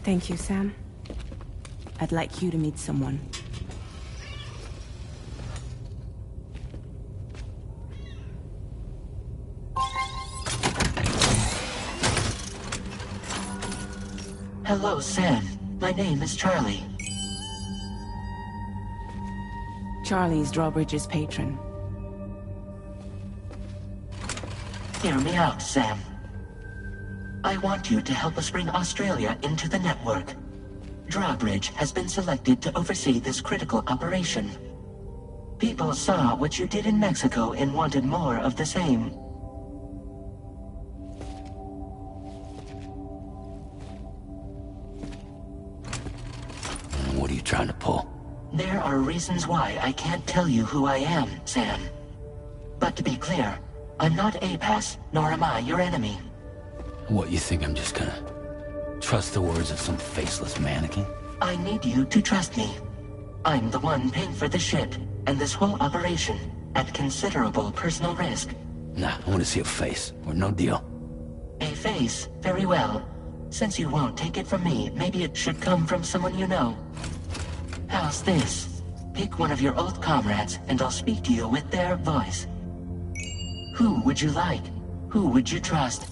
Thank you, Sam. I'd like you to meet someone. Hello, Sam. My name is Charlie. Charlie's Drawbridge's patron. Hear me out, Sam. I want you to help us bring Australia into the network. Drawbridge has been selected to oversee this critical operation. People saw what you did in Mexico and wanted more of the same. What are you trying to pull? There are reasons why I can't tell you who I am, Sam. But to be clear, I'm not APAS, nor am I your enemy. What, you think I'm just gonna trust the words of some faceless mannequin? I need you to trust me. I'm the one paying for the shit, and this whole operation, at considerable personal risk. Nah, I want to see a face, or no deal. A face? Very well. Since you won't take it from me, maybe it should come from someone you know. How's this? Pick one of your old comrades, and I'll speak to you with their voice. Who would you like? Who would you trust?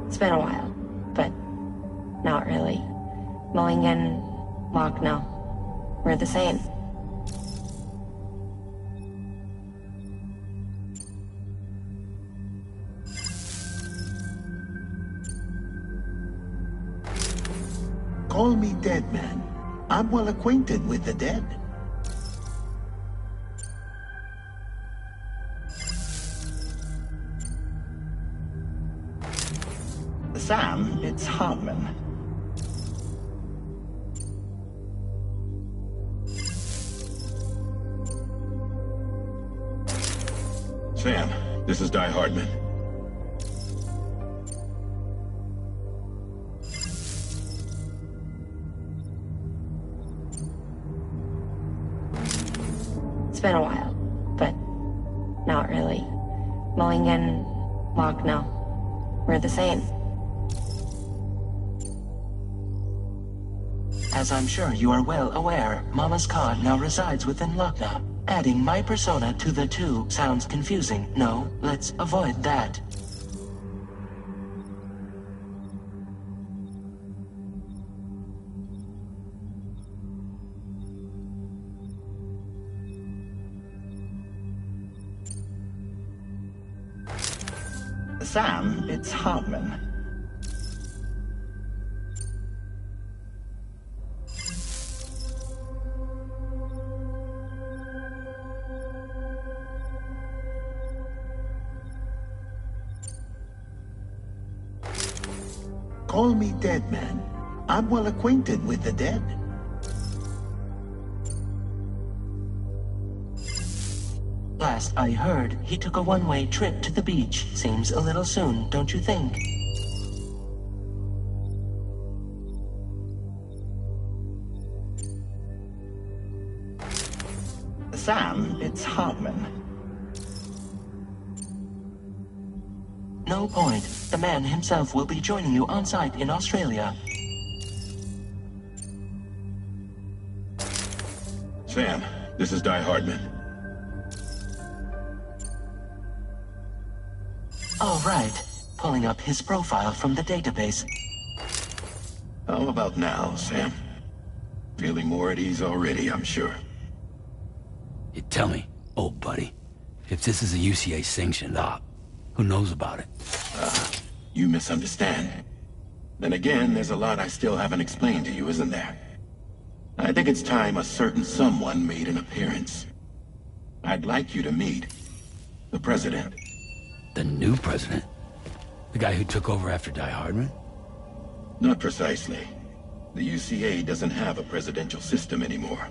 It's been a while, but not really. Mulligan, Locke, no. We're the same. Call me dead man. I'm well acquainted with the dead. Sam, it's Hartman. Sam, this is Die Hardman. It's been a while, but not really. Mulligan, Locke, no. We're the same. As I'm sure you are well aware, Mama's Khan now resides within Lucknow. Adding my persona to the two sounds confusing. No, let's avoid that. Sam, it's Hartman. Call me dead man. I'm well acquainted with the dead. Last I heard, he took a one-way trip to the beach. Seems a little soon, don't you think? Sam, it's Hartman. No point. The man himself will be joining you on site in Australia. Sam, this is Die Hardman. All right. Pulling up his profile from the database. How about now, Sam? Feeling more at ease already, I'm sure. You tell me, old buddy, if this is a UCA-sanctioned op, who knows about it? You misunderstand. Then again, there's a lot I still haven't explained to you, isn't there? I think it's time a certain someone made an appearance. I'd like you to meet the President. The new president? The guy who took over after Die Hardman? Not precisely. The UCA doesn't have a presidential system anymore.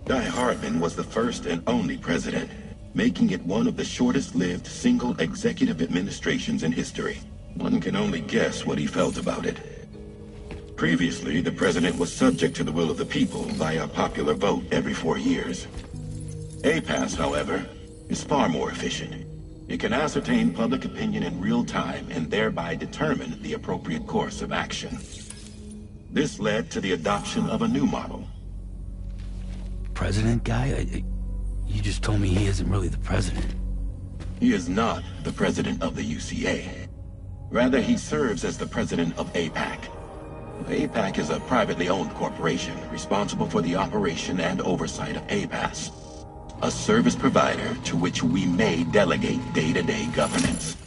Guy Hardman was the first and only president, making it one of the shortest-lived single executive administrations in history. One can only guess what he felt about it. Previously, the president was subject to the will of the people via popular vote every 4 years. APAS, however, is far more efficient. It can ascertain public opinion in real time and thereby determine the appropriate course of action. This led to the adoption of a new model. President guy? You just told me he isn't really the president. He is not the president of the UCA. Rather, he serves as the president of APAC. APAC is a privately owned corporation responsible for the operation and oversight of APAS, a service provider to which we may delegate day-to-day governance.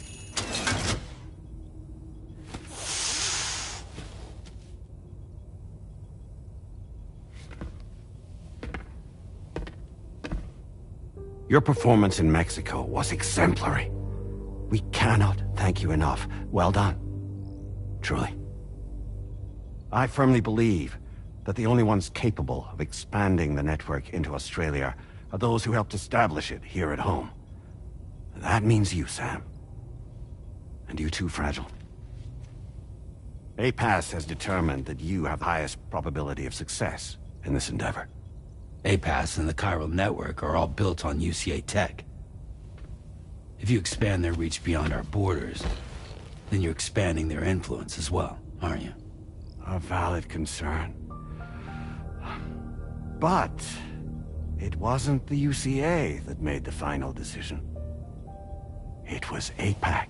Your performance in Mexico was exemplary. We cannot thank you enough. Well done. Truly. I firmly believe that the only ones capable of expanding the network into Australia are those who helped establish it here at home. That means you, Sam. And you too, Fragile. APAS has determined that you have the highest probability of success in this endeavor. APAS and the chiral network are all built on UCA tech. If you expand their reach beyond our borders, then you're expanding their influence as well, aren't you? A valid concern. But it wasn't the UCA that made the final decision. It was APAC,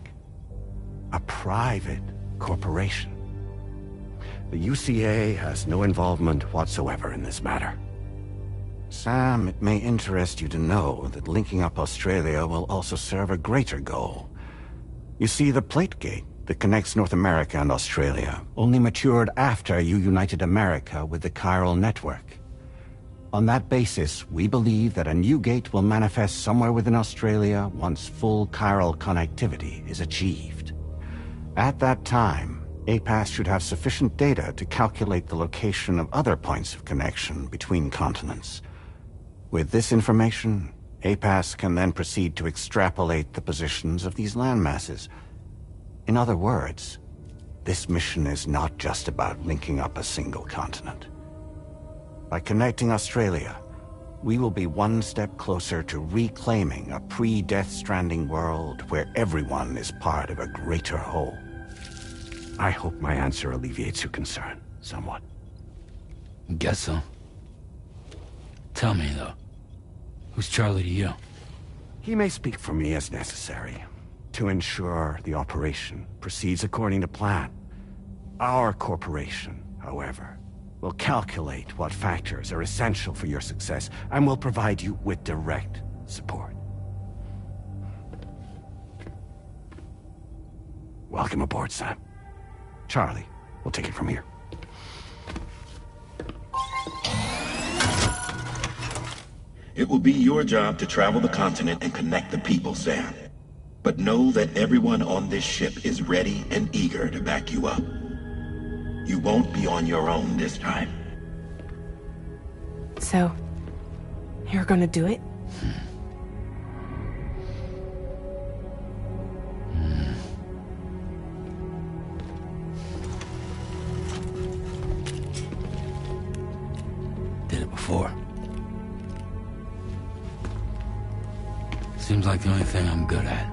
a private corporation. The UCA has no involvement whatsoever in this matter. Sam, it may interest you to know that linking up Australia will also serve a greater goal. You see, the plate gate that connects North America and Australia only matured after you united America with the chiral network. On that basis, we believe that a new gate will manifest somewhere within Australia once full chiral connectivity is achieved. At that time, APAS should have sufficient data to calculate the location of other points of connection between continents. With this information, APAS can then proceed to extrapolate the positions of these landmasses. In other words, this mission is not just about linking up a single continent. By connecting Australia, we will be one step closer to reclaiming a pre-Death Stranding world where everyone is part of a greater whole. I hope my answer alleviates your concern somewhat. Guess so. Tell me, though, who's Charlie to you? He may speak for me as necessary to ensure the operation proceeds according to plan. Our corporation, however, will calculate what factors are essential for your success and will provide you with direct support. Welcome aboard, Sam. Charlie, we'll take it from here. It will be your job to travel the continent and connect the people, Sam. But know that everyone on this ship is ready and eager to back you up. You won't be on your own this time. So, you're gonna do it? Did it before. Seems like the only thing I'm good at.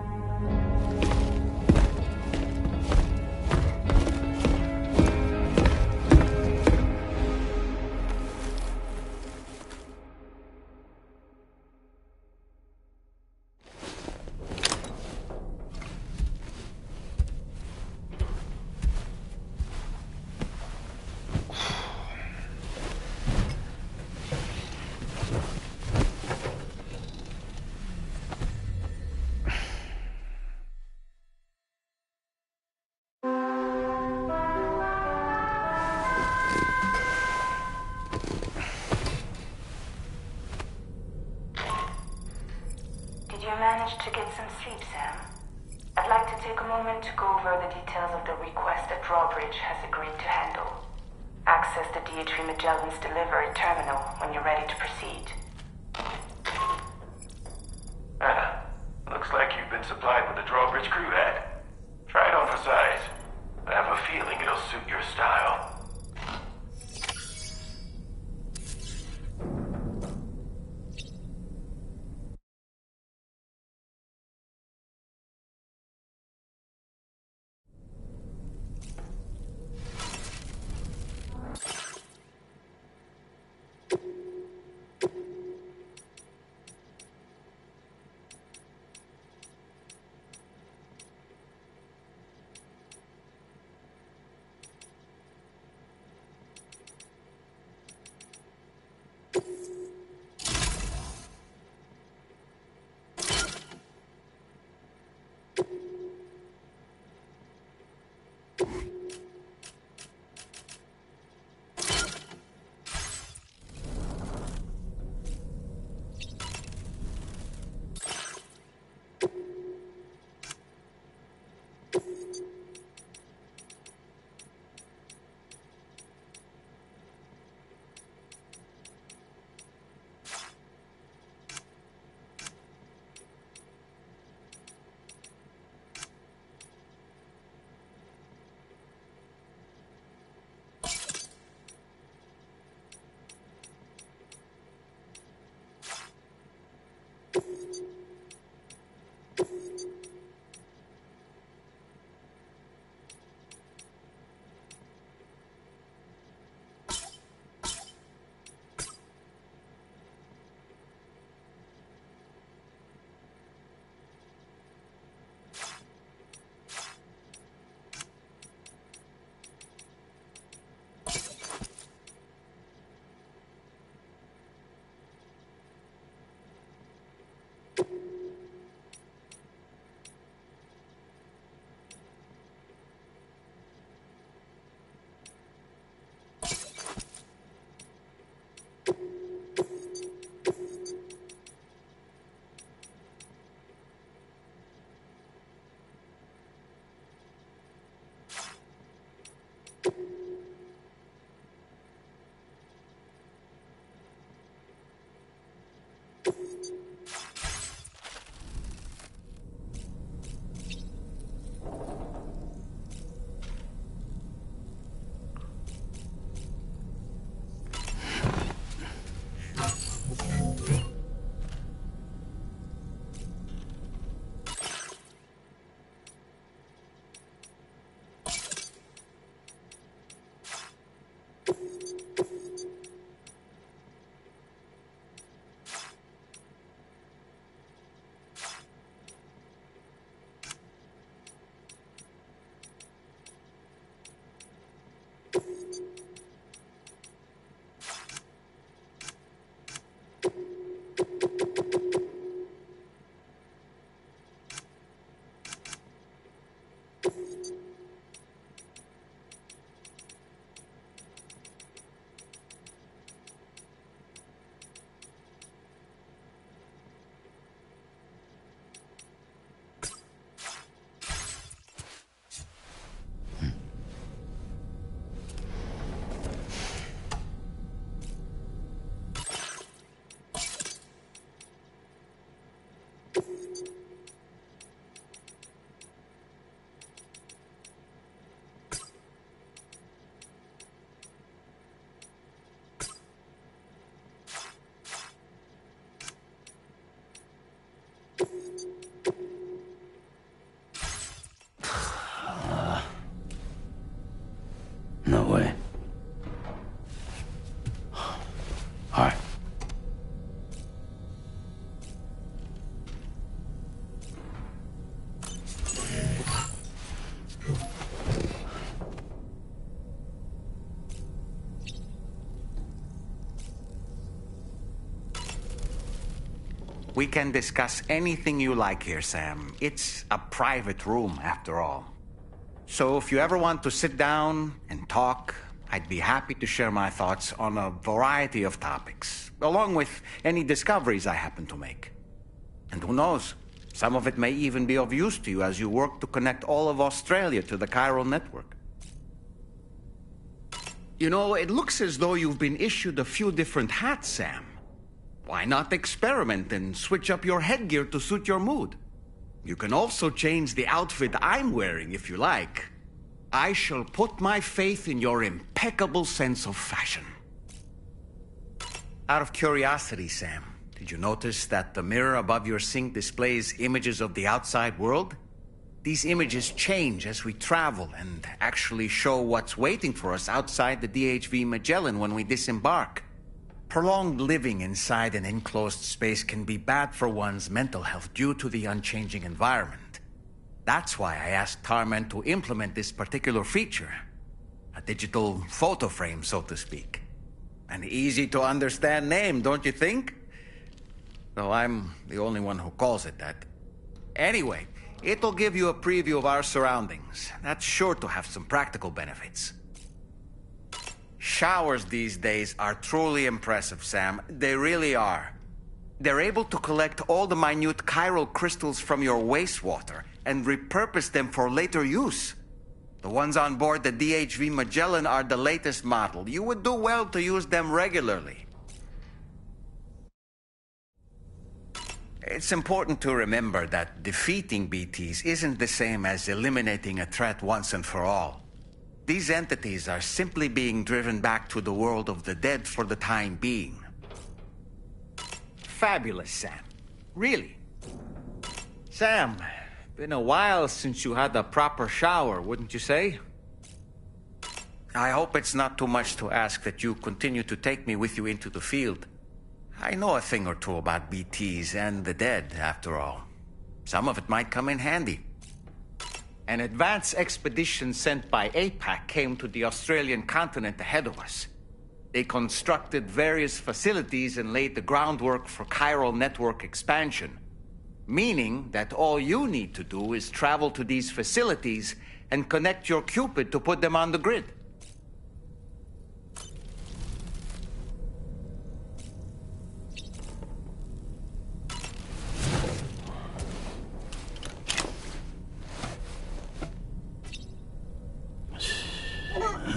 Managed to get some sleep, Sam? I'd like to take a moment to go over the details of the request that Drawbridge has agreed to handle. Access the D.H.V. Magellan's delivery terminal when you're ready to proceed. Drawbridge crew head. Try it on for size. I have a feeling it'll suit your style. No way. All right. We can discuss anything you like here, Sam. It's a private room, after all. So if you ever want to sit down and talk, I'd be happy to share my thoughts on a variety of topics, along with any discoveries I happen to make. And who knows, some of it may even be of use to you as you work to connect all of Australia to the chiral network. You know, it looks as though you've been issued a few different hats, Sam. Why not experiment and switch up your headgear to suit your mood? You can also change the outfit I'm wearing if you like. I shall put my faith in your impeccable sense of fashion. Out of curiosity, Sam, did you notice that the mirror above your sink displays images of the outside world? These images change as we travel and actually show what's waiting for us outside the DHV Magellan when we disembark. Prolonged living inside an enclosed space can be bad for one's mental health due to the unchanging environment. That's why I asked Tarman to implement this particular feature. A digital photo frame, so to speak. An easy-to-understand name, don't you think? Though I'm the only one who calls it that. Anyway, it'll give you a preview of our surroundings. That's sure to have some practical benefits. Showers these days are truly impressive, Sam. They really are. They're able to collect all the minute chiral crystals from your wastewater and repurpose them for later use. The ones on board the DHV Magellan are the latest model. You would do well to use them regularly. It's important to remember that defeating BTs isn't the same as eliminating a threat once and for all. These entities are simply being driven back to the world of the dead for the time being. Fabulous, Sam. Really. Sam, been a while since you had a proper shower, wouldn't you say? I hope it's not too much to ask that you continue to take me with you into the field. I know a thing or two about BTs and the dead, after all. Some of it might come in handy. An advance expedition sent by APAC came to the Australian continent ahead of us. They constructed various facilities and laid the groundwork for chiral network expansion. Meaning that all you need to do is travel to these facilities and connect your Cupid to put them on the grid.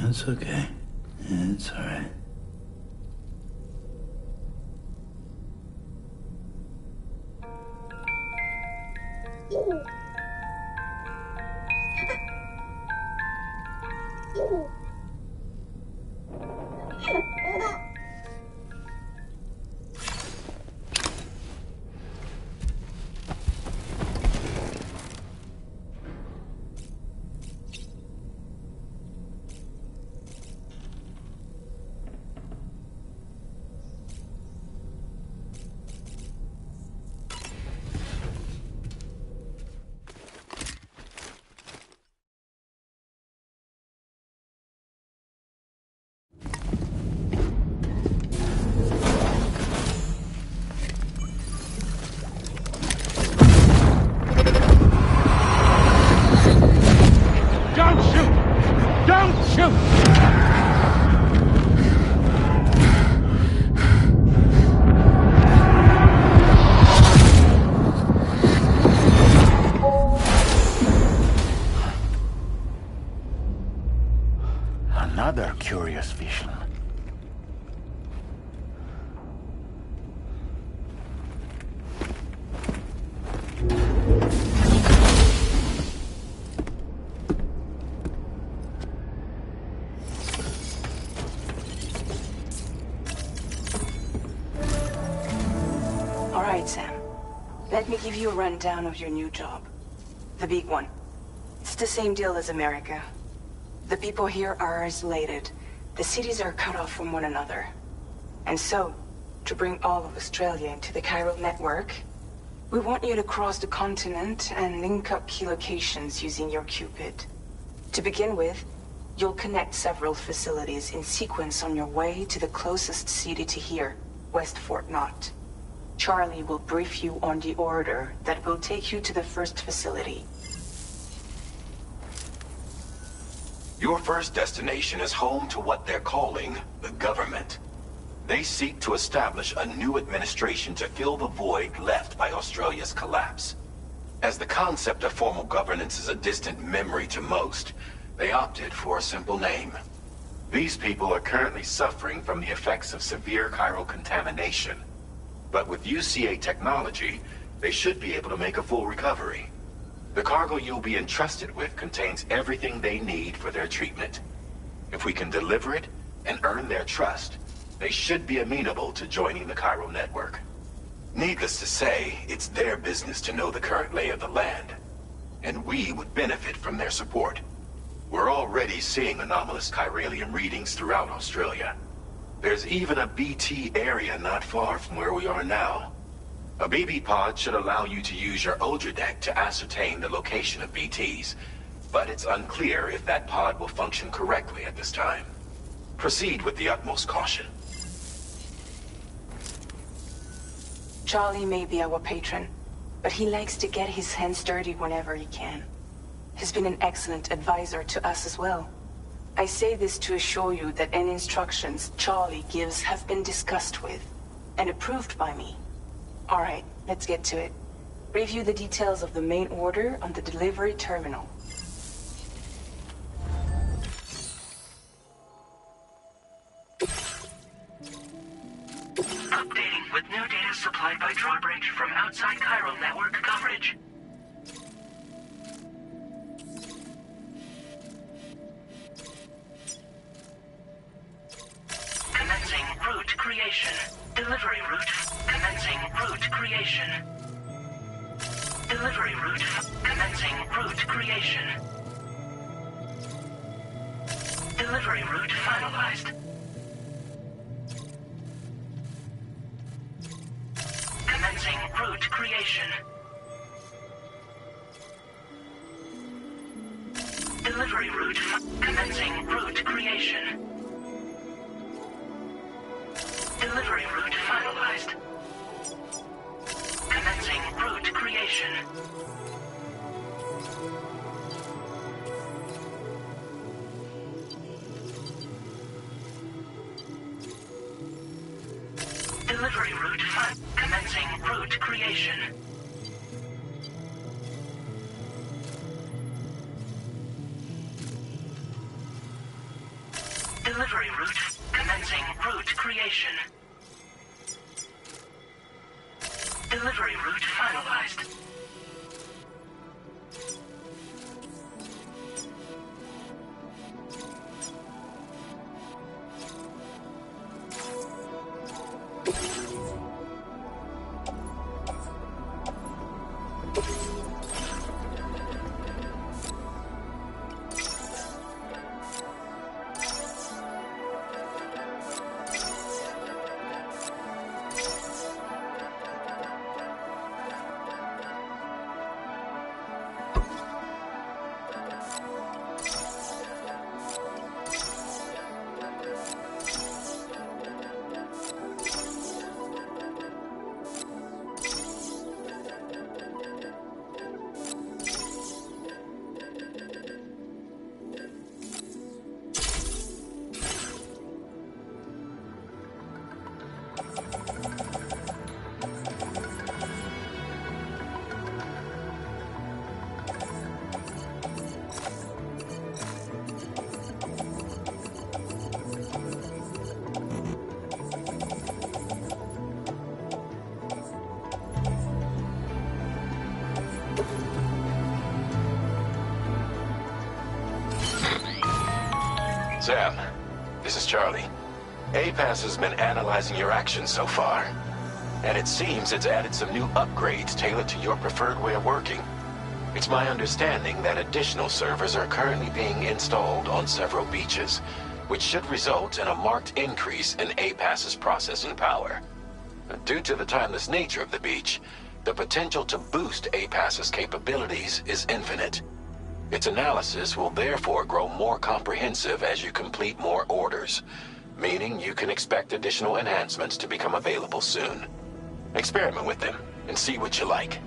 It's okay. It's all right. Another curious vision. All right, Sam. Let me give you a rundown of your new job. The big one. It's the same deal as America. The people here are isolated. The cities are cut off from one another. And so, to bring all of Australia into the chiral network, we want you to cross the continent and link up key locations using your Cupid. To begin with, you'll connect several facilities in sequence on your way to the closest city to here, West Fort Knott. Charlie will brief you on the order that will take you to the first facility. Your first destination is home to what they're calling the government. They seek to establish a new administration to fill the void left by Australia's collapse. As the concept of formal governance is a distant memory to most, they opted for a simple name. These people are currently suffering from the effects of severe chiral contamination. But with UCA technology, they should be able to make a full recovery. The cargo you'll be entrusted with contains everything they need for their treatment. If we can deliver it and earn their trust, they should be amenable to joining the chiral network. Needless to say, it's their business to know the current lay of the land, and we would benefit from their support. We're already seeing anomalous chiralium readings throughout Australia. There's even a BT area not far from where we are now. A BB pod should allow you to use your Ultra deck to ascertain the location of BTs, but it's unclear if that pod will function correctly at this time. Proceed with the utmost caution. Charlie may be our patron, but he likes to get his hands dirty whenever he can. He's been an excellent advisor to us as well. I say this to assure you that any instructions Charlie gives have been discussed with and approved by me. All right, let's get to it. Review the details of the main order on the delivery terminal. Updating with new data supplied by Drawbridge from outside chiral network coverage. Commencing route creation. Delivery route. Commencing route creation. Delivery route. Commencing route creation. Delivery route finalized. Commencing route creation. Delivery route. Commencing route creation. Delivery route finalized. Commencing route creation. Delivery route commencing route creation. Delivery route commencing route creation. Delivery route finalized. Sam, this is Charlie. APAS has been analyzing your actions so far, and it seems it's added some new upgrades tailored to your preferred way of working. It's my understanding that additional servers are currently being installed on several beaches, which should result in a marked increase in APAS's processing power. Due to the timeless nature of the beach, the potential to boost APAS's capabilities is infinite. Its analysis will therefore grow more comprehensive as you complete more orders, meaning you can expect additional enhancements to become available soon. Experiment with them and see what you like.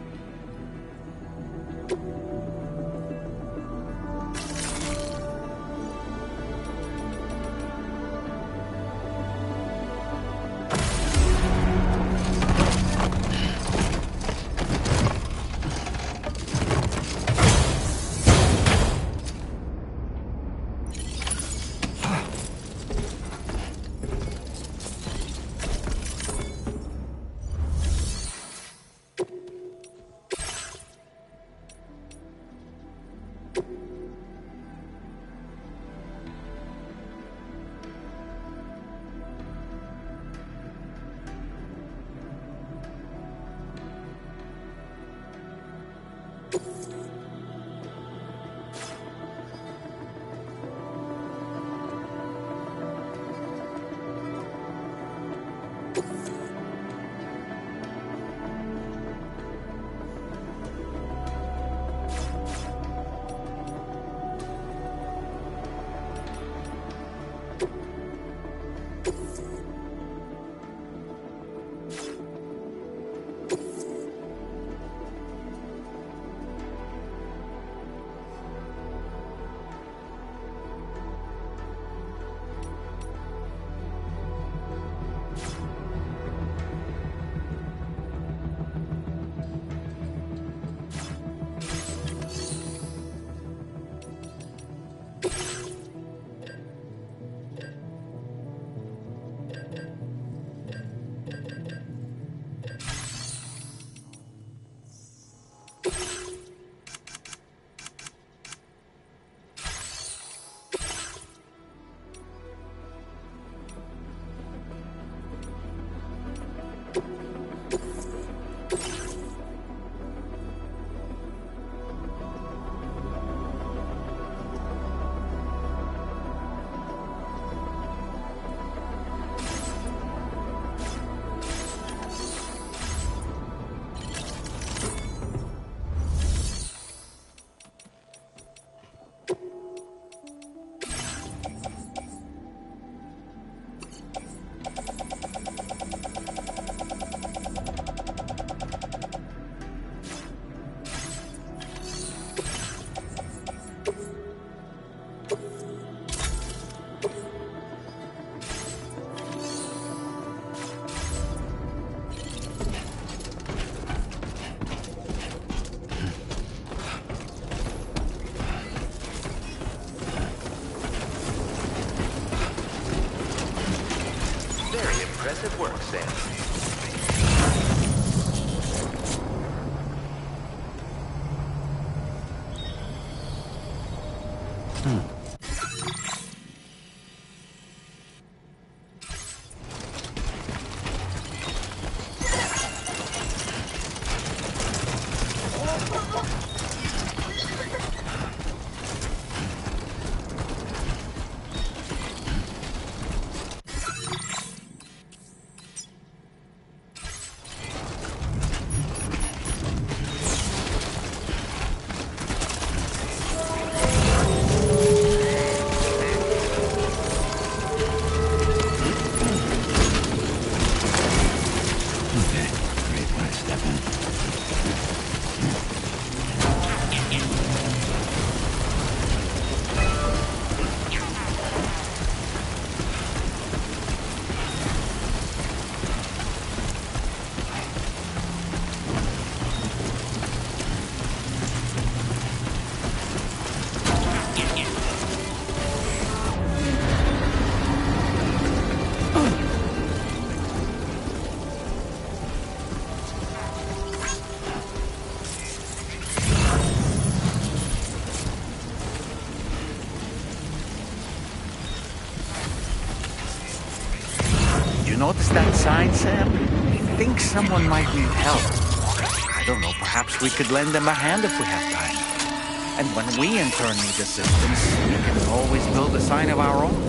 Impressive work, Sam. Notice that sign, Sam? I think someone might need help. I don't know, perhaps we could lend them a hand if we have time. And when we in turn need assistance, we can always build a sign of our own.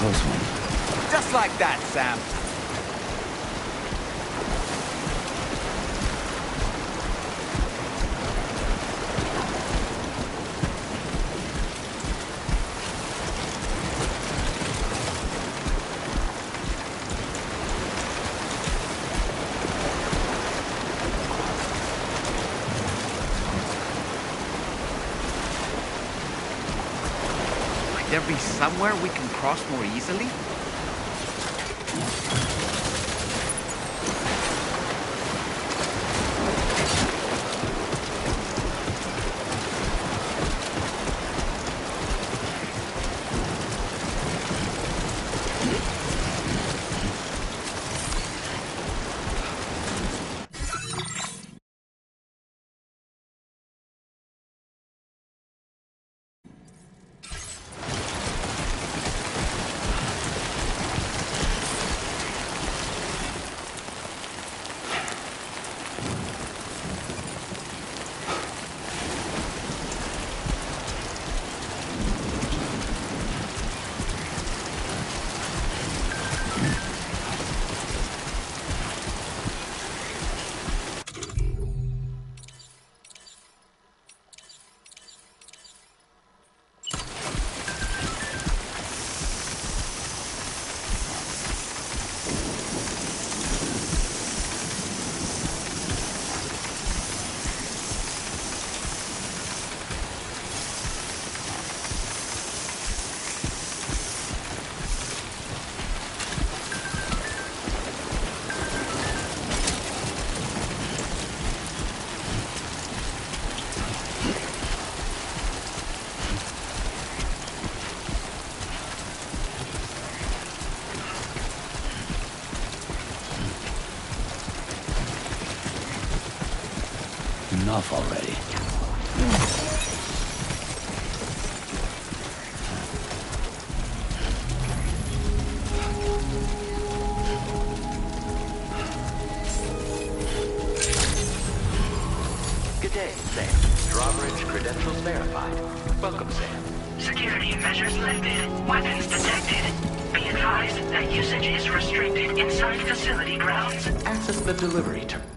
close one. Just like that, Sam. There be somewhere we can cross more easily? Enough already. Good day, Sam. Drawbridge credentials verified. Welcome, Sam. Security measures lifted. Weapons detected. Be advised that usage is restricted inside facility grounds. Access the delivery terminal.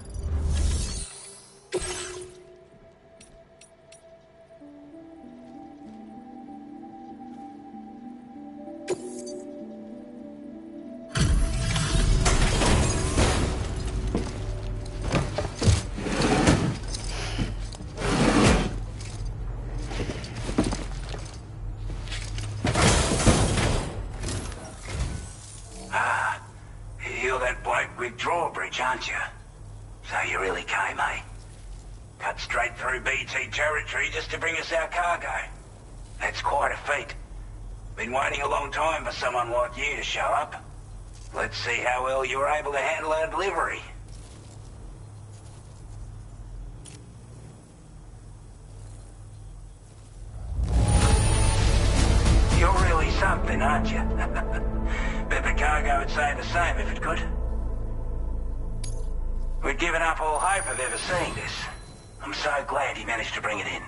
You're that bloke with Drawbridge, aren't you? So you really came, eh? Cut straight through BT territory just to bring us our cargo. That's quite a feat. Been waiting a long time for someone like you to show up. Let's see how well you were able to handle our delivery. You're really something, aren't you? Bet the cargo would say the same if it could. We'd given up all hope of ever seeing this. I'm so glad he managed to bring it in.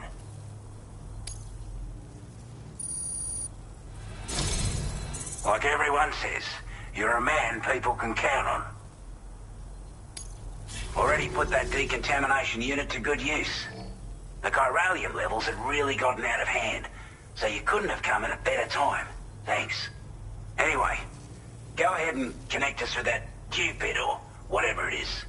Like everyone says, you're a man people can count on. Already put that decontamination unit to good use. The chiralium levels had really gotten out of hand, so you couldn't have come at a better time. Thanks. Anyway, go ahead and connect us with that Cupid or whatever it is.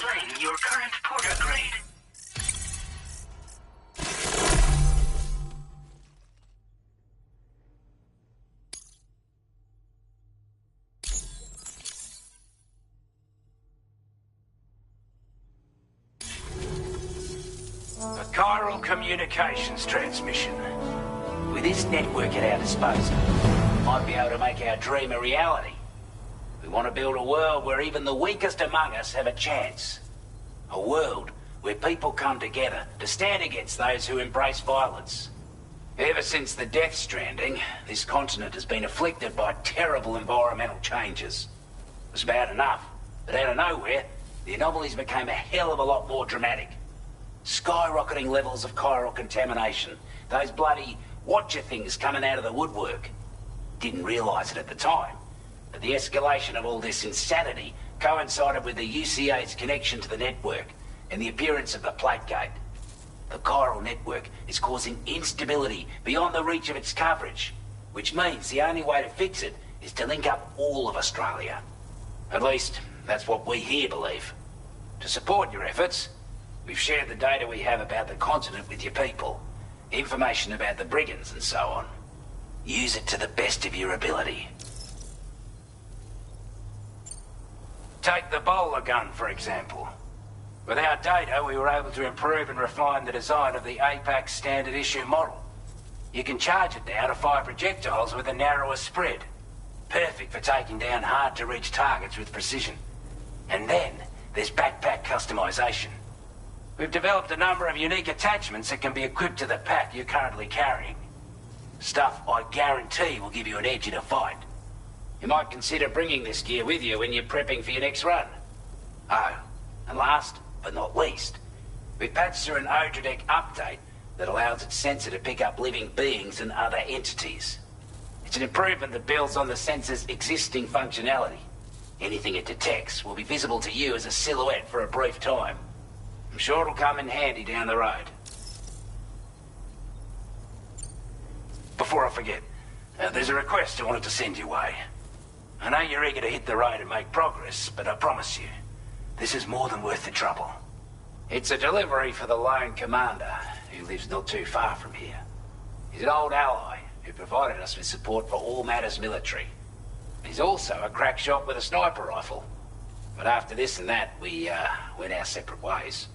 displaying your current porter grade. A chiral communications transmission. With this network at our disposal, we might be able to make our dream a reality. We want to build a world where even the weakest among us have a chance. A world where people come together to stand against those who embrace violence. Ever since the Death Stranding, this continent has been afflicted by terrible environmental changes. It was bad enough, but out of nowhere, the anomalies became a hell of a lot more dramatic. Skyrocketing levels of chiral contamination. Those bloody watcher things coming out of the woodwork. Didn't realize it at the time, but the escalation of all this insanity coincided with the UCA's connection to the network and the appearance of the plate gate. The chiral network is causing instability beyond the reach of its coverage, which means the only way to fix it is to link up all of Australia. At least, that's what we here believe. To support your efforts, we've shared the data we have about the continent with your people. Information about the brigands and so on. Use it to the best of your ability. Take the bowler gun, for example. With our data, we were able to improve and refine the design of the APAC standard issue model. You can charge it now to fire projectiles with a narrower spread. Perfect for taking down hard-to-reach targets with precision. And then, there's backpack customization. We've developed a number of unique attachments that can be equipped to the pack you're currently carrying. Stuff I guarantee will give you an edge in a fight. You might consider bringing this gear with you when you're prepping for your next run. Oh, and last but not least, we patched through an Odradek update that allows its sensor to pick up living beings and other entities. It's an improvement that builds on the sensor's existing functionality. Anything it detects will be visible to you as a silhouette for a brief time. I'm sure it'll come in handy down the road. Before I forget, there's a request I wanted to send your way. I know you're eager to hit the road and make progress, but I promise you, this is more than worth the trouble. It's a delivery for the lone commander, who lives not too far from here. He's an old ally who provided us with support for all matters military. He's also a crack shot with a sniper rifle. But after this and that, we went our separate ways.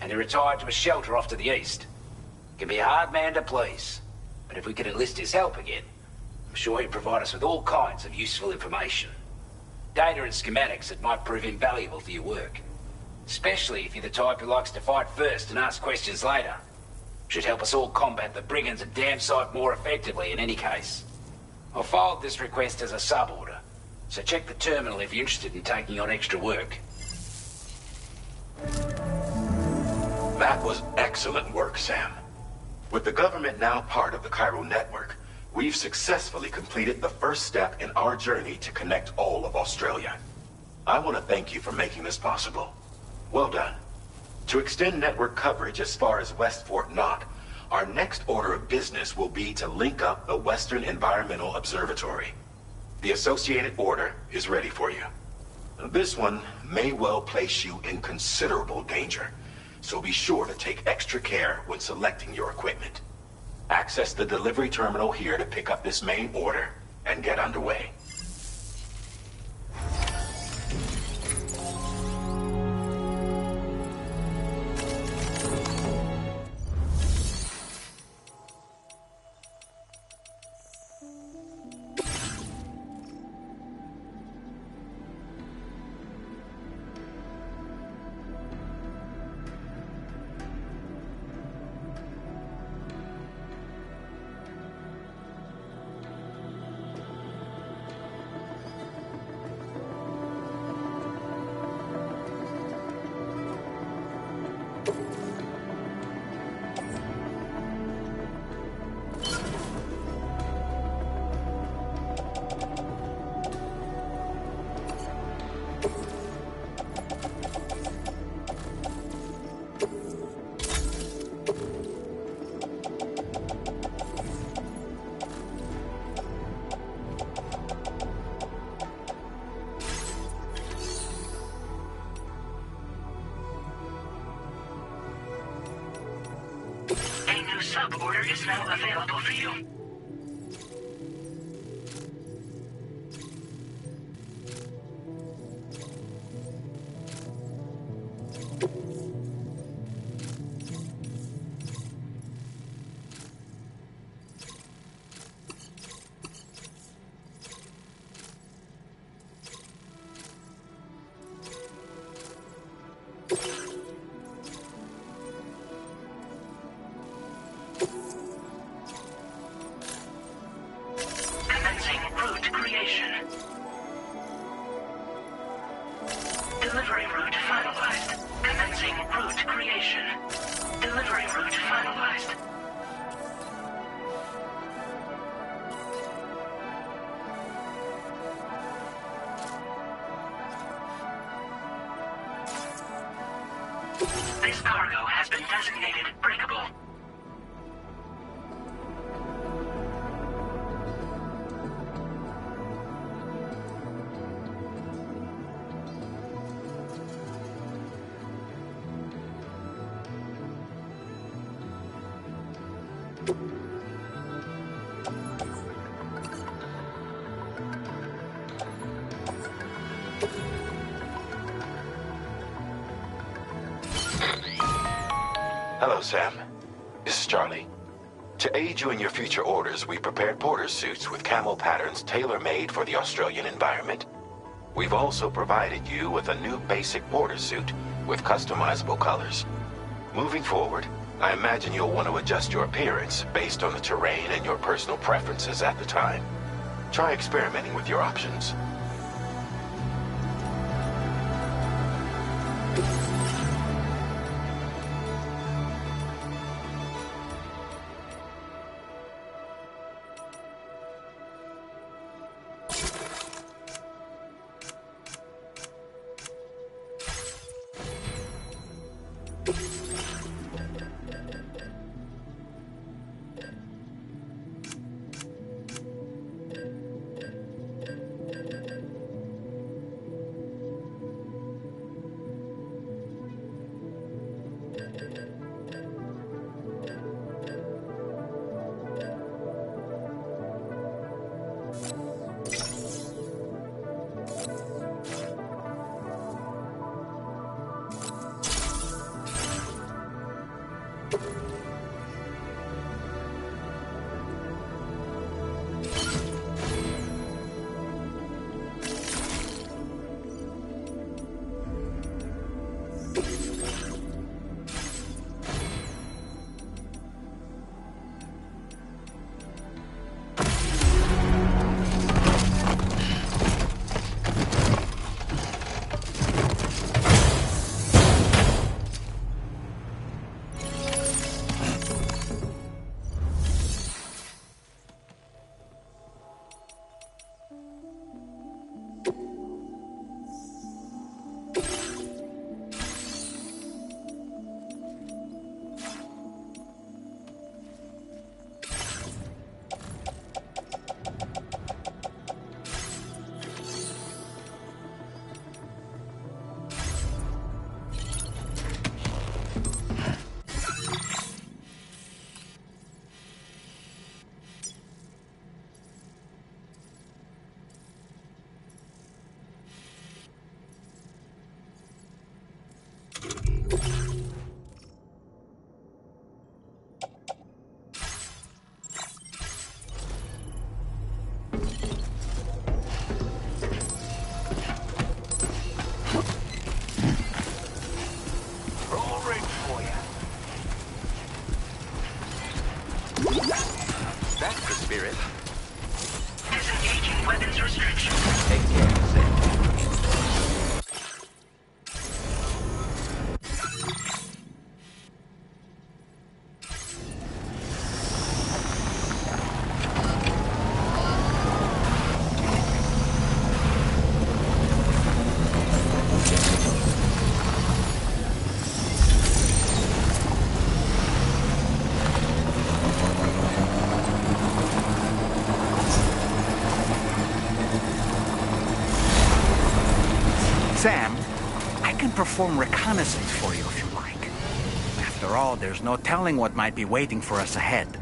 And he retired to a shelter off to the east. Can be a hard man to please, but if we could enlist his help again, I'm sure he'd provide us with all kinds of useful information. Data and schematics that might prove invaluable for your work. Especially if you're the type who likes to fight first and ask questions later. Should help us all combat the brigands a damn sight more effectively in any case. I'll forward this request as a sub-order, so check the terminal if you're interested in taking on extra work. That was excellent work, Sam. With the government now part of the chiral network, we've successfully completed the first step in our journey to connect all of Australia. I want to thank you for making this possible. Well done. To extend network coverage as far as West Fort Knott, our next order of business will be to link up the Western Environmental Observatory. The associated order is ready for you. This one may well place you in considerable danger, so be sure to take extra care when selecting your equipment. Access the delivery terminal here to pick up this main order and get underway. job order is now available for you. Commencing route creation. Delivery route finalized. Commencing route creation. Delivery route finalized. This cargo has been designated breakable. Hello, Sam. This is Charlie. To aid you in your future orders, we prepared porter suits with camo patterns tailor-made for the Australian environment. We've also provided you with a new basic porter suit with customizable colors. Moving forward, I imagine you'll want to adjust your appearance based on the terrain and your personal preferences at the time. Try experimenting with your options. Sam, I can perform reconnaissance for you if you like. After After all, there's no telling what might be waiting for us ahead.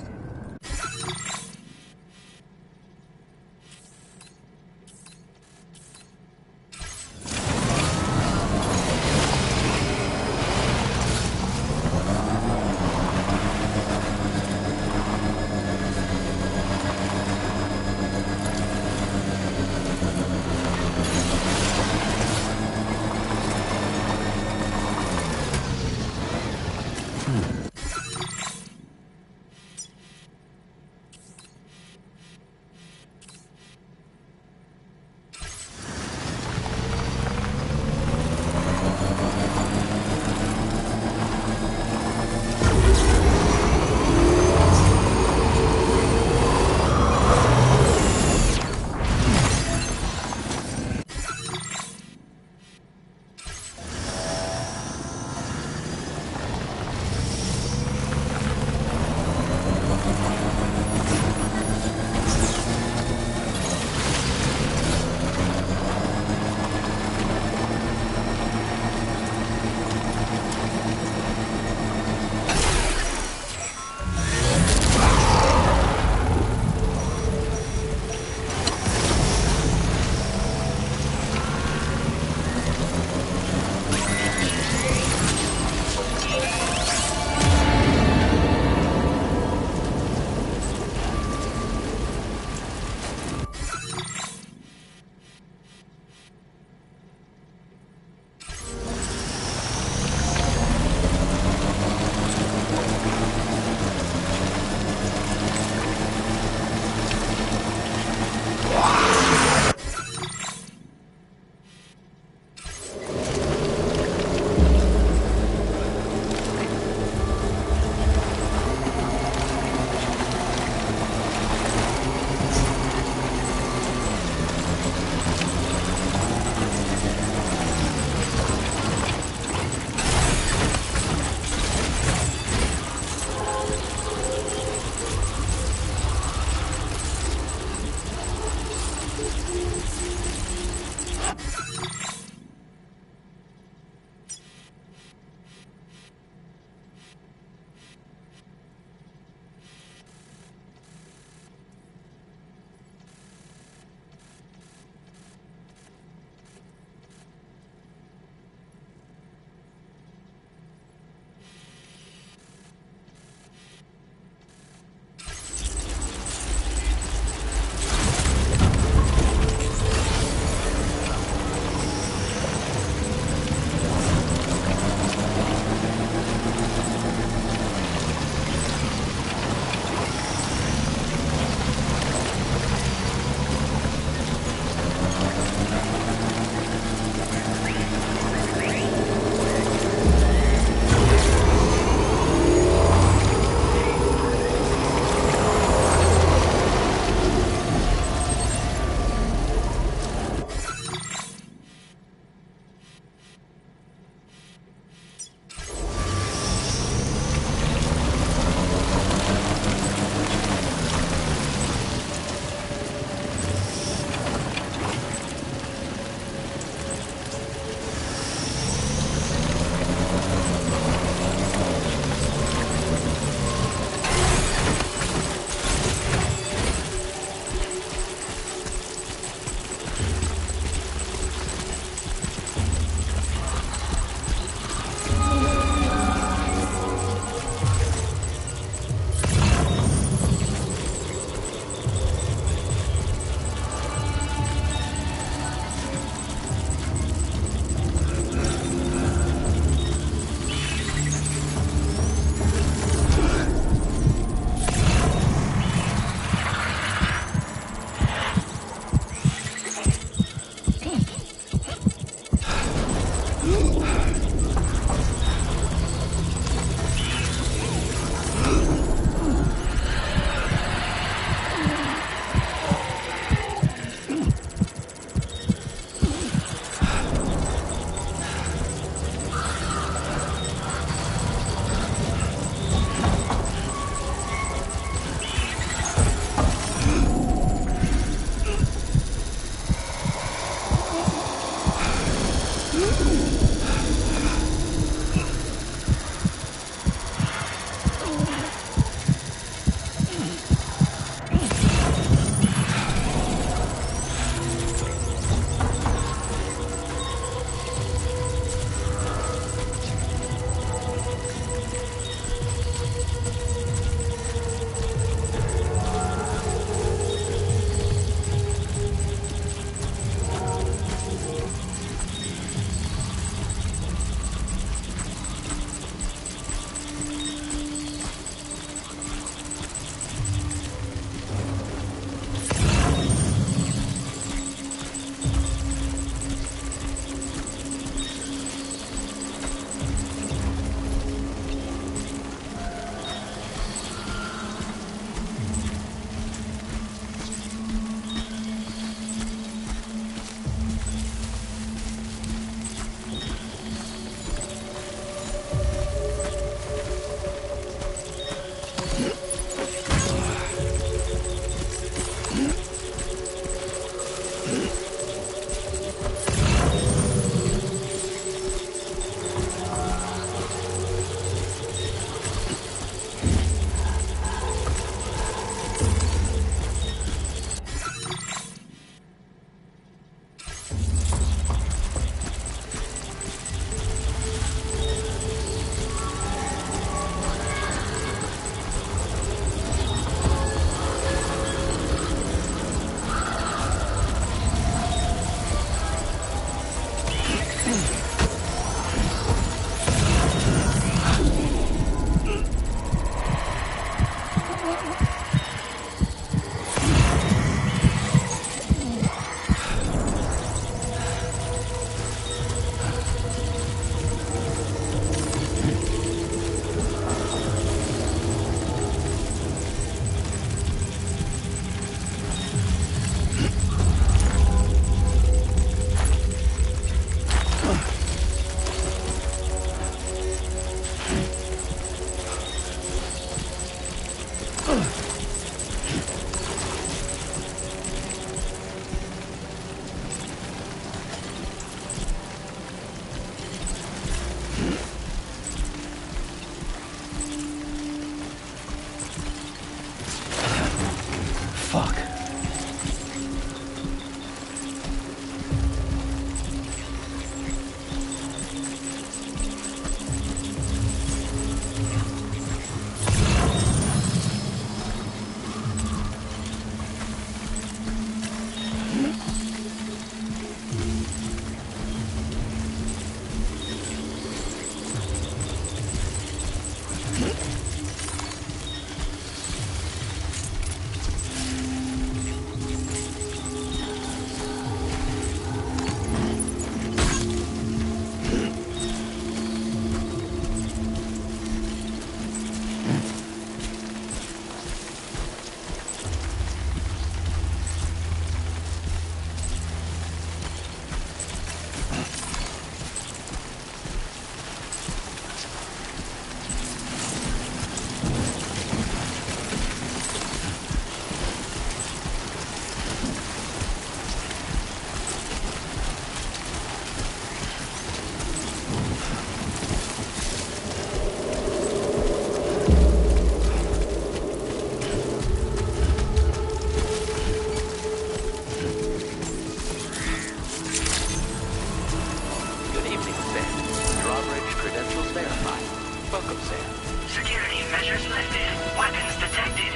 verified. Welcome, Sam. Security measures lifted. Weapons detected.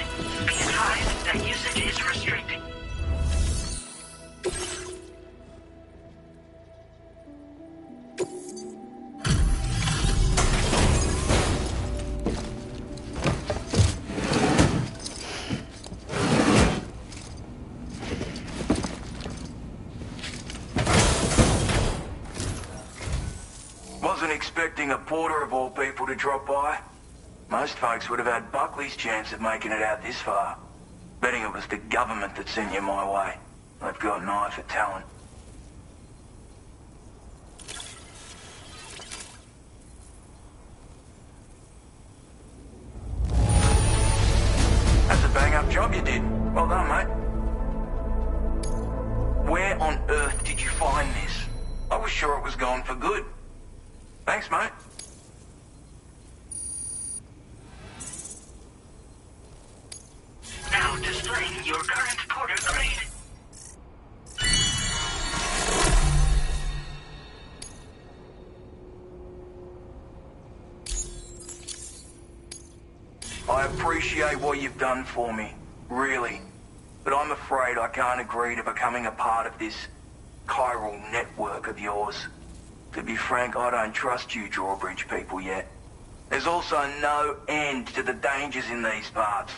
Be advised that usage is restricted. Wasn't expecting a porter of all people to drop by. Most folks would have had Buckley's chance of making it out this far. Betting it was the government that sent you my way. They've got an eye for talent. That's a bang-up job you did. Well done, mate. Where on earth did you find this? I was sure it was gone for good. Thanks, mate. Now displaying your current porter grade. I appreciate what you've done for me, really. But I'm afraid I can't agree to becoming a part of this chiral network of yours. To be frank, I don't trust you drawbridge people yet. There's also no end to the dangers in these parts.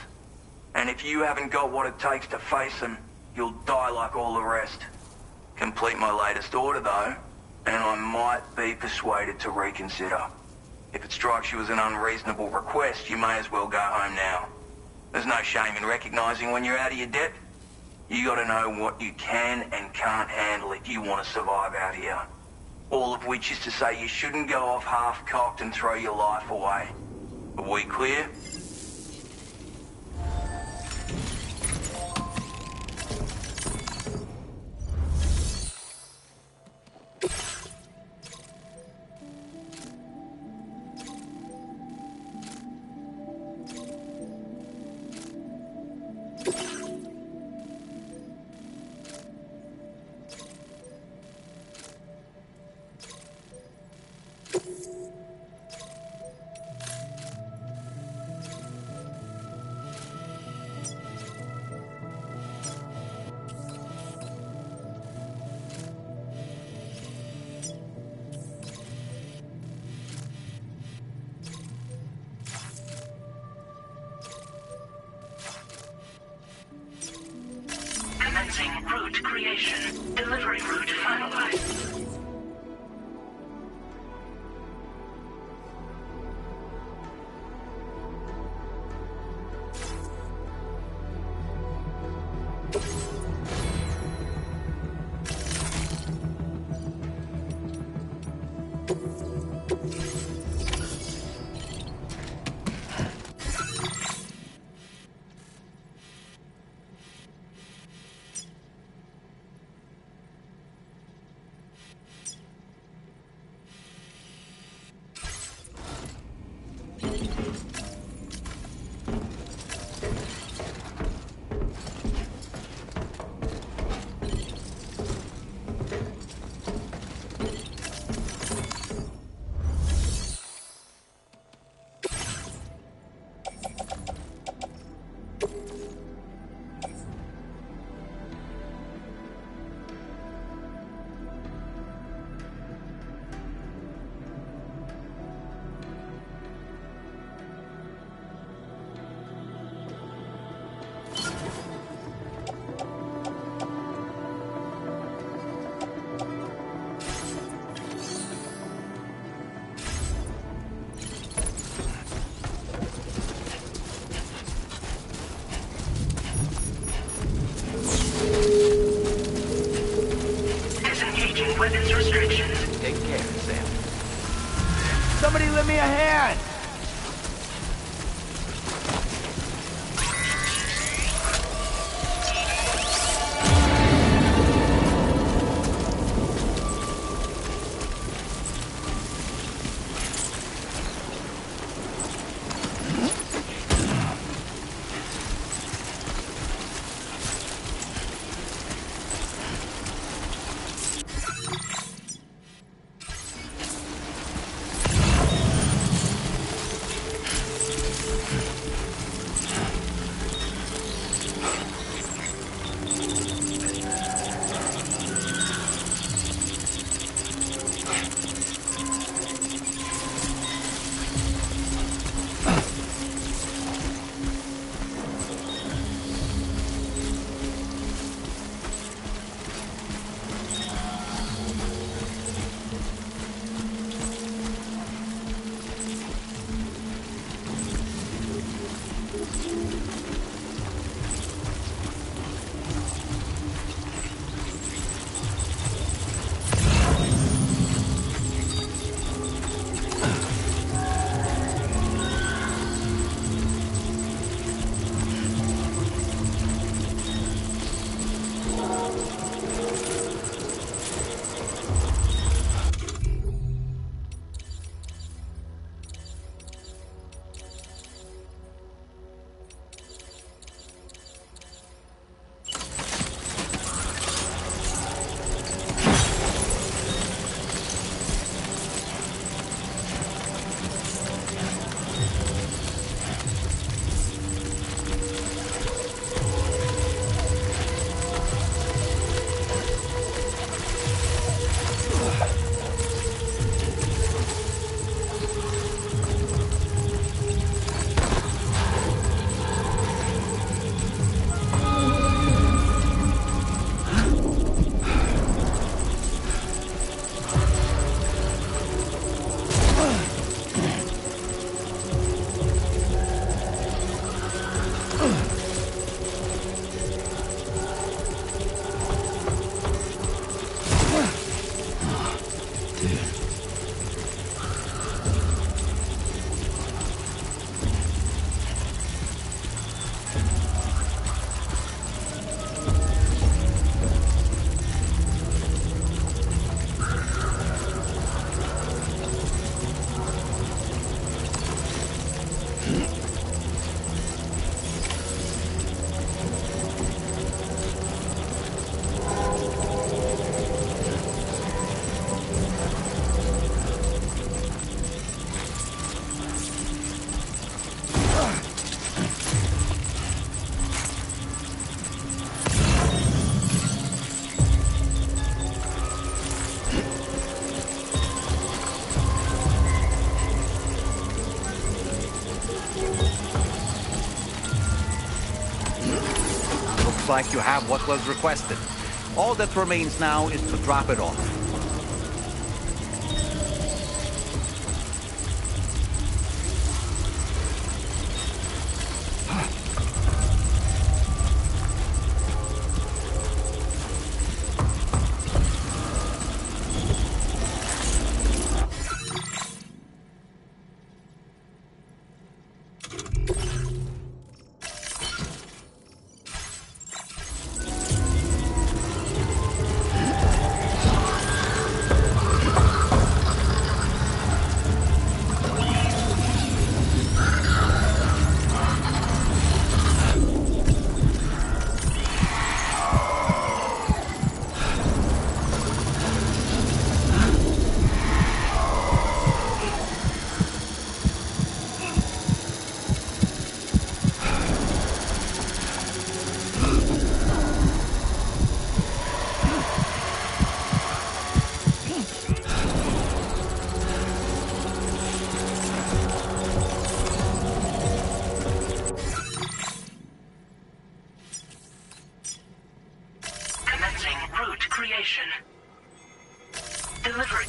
And if you haven't got what it takes to face them, you'll die like all the rest. Complete my latest order, though, and I might be persuaded to reconsider. If it strikes you as an unreasonable request, you may as well go home now. There's no shame in recognizing when you're out of your depth. You gotta know what you can and can't handle if you want to survive out here. All of which is to say you shouldn't go off half-cocked and throw your life away. Are we clear? Commencing route creation. Delivery route finalized. Weapons restrictions. Take care, Sam. Somebody lend me a hand! Like you have what was requested. All that remains now is to drop it off. creation. Delivery.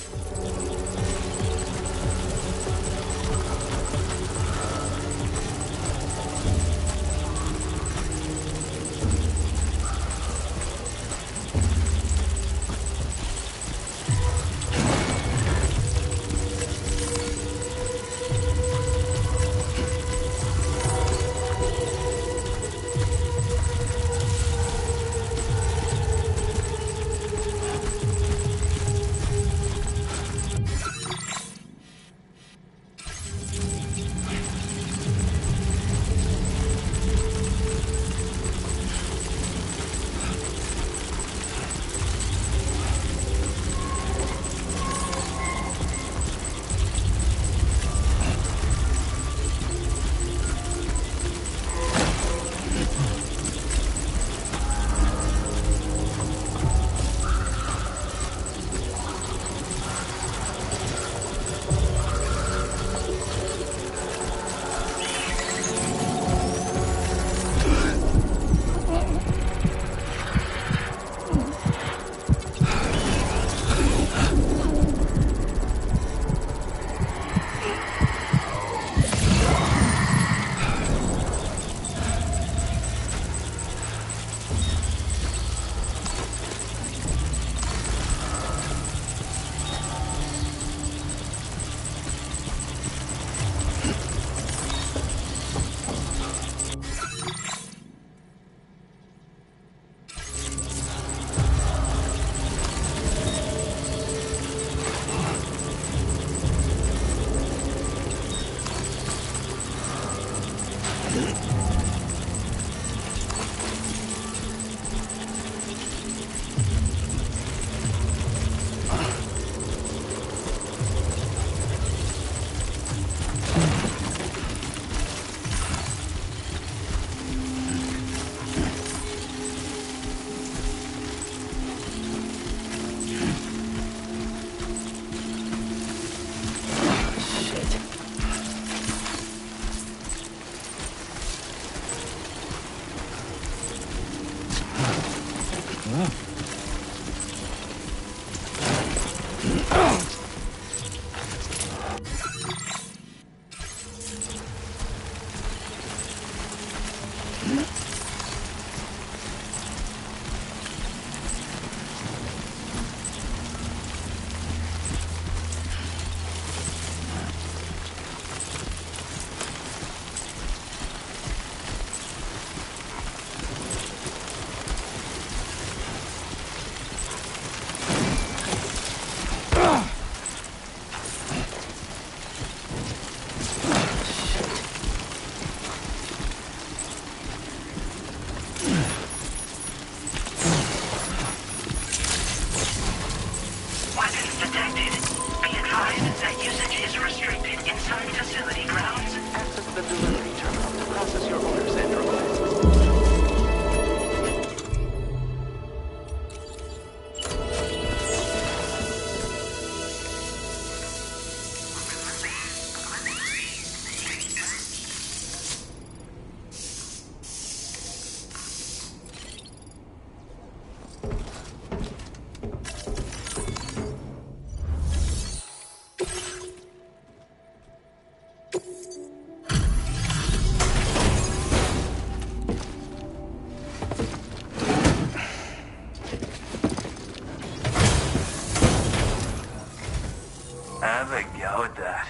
Have a go at that.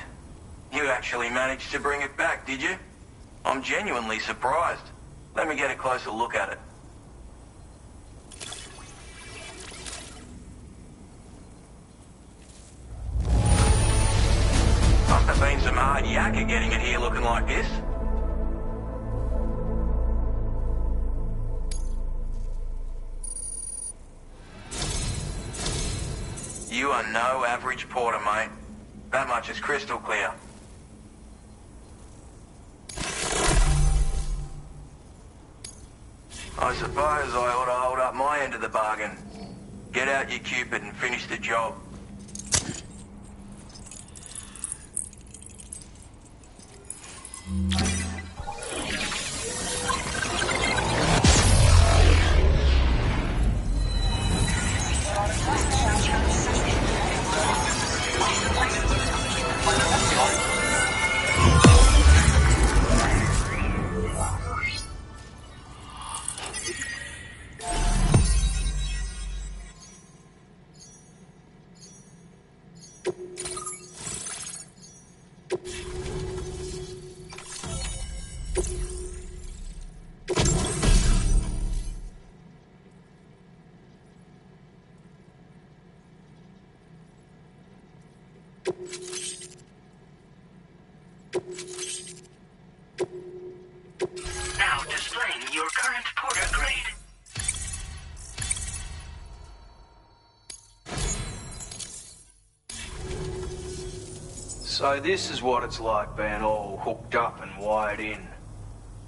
You actually managed to bring it back, did you? I'm genuinely surprised. Let me get a closer look at it. Must have been some hard yakka getting it here looking like this. You are no average porter, mate. That much is crystal clear. I suppose I ought to hold up my end of the bargain. Get out your Cupid and finish the job. Now displaying your current porter grade. So this is what it's like being all hooked up and wired in.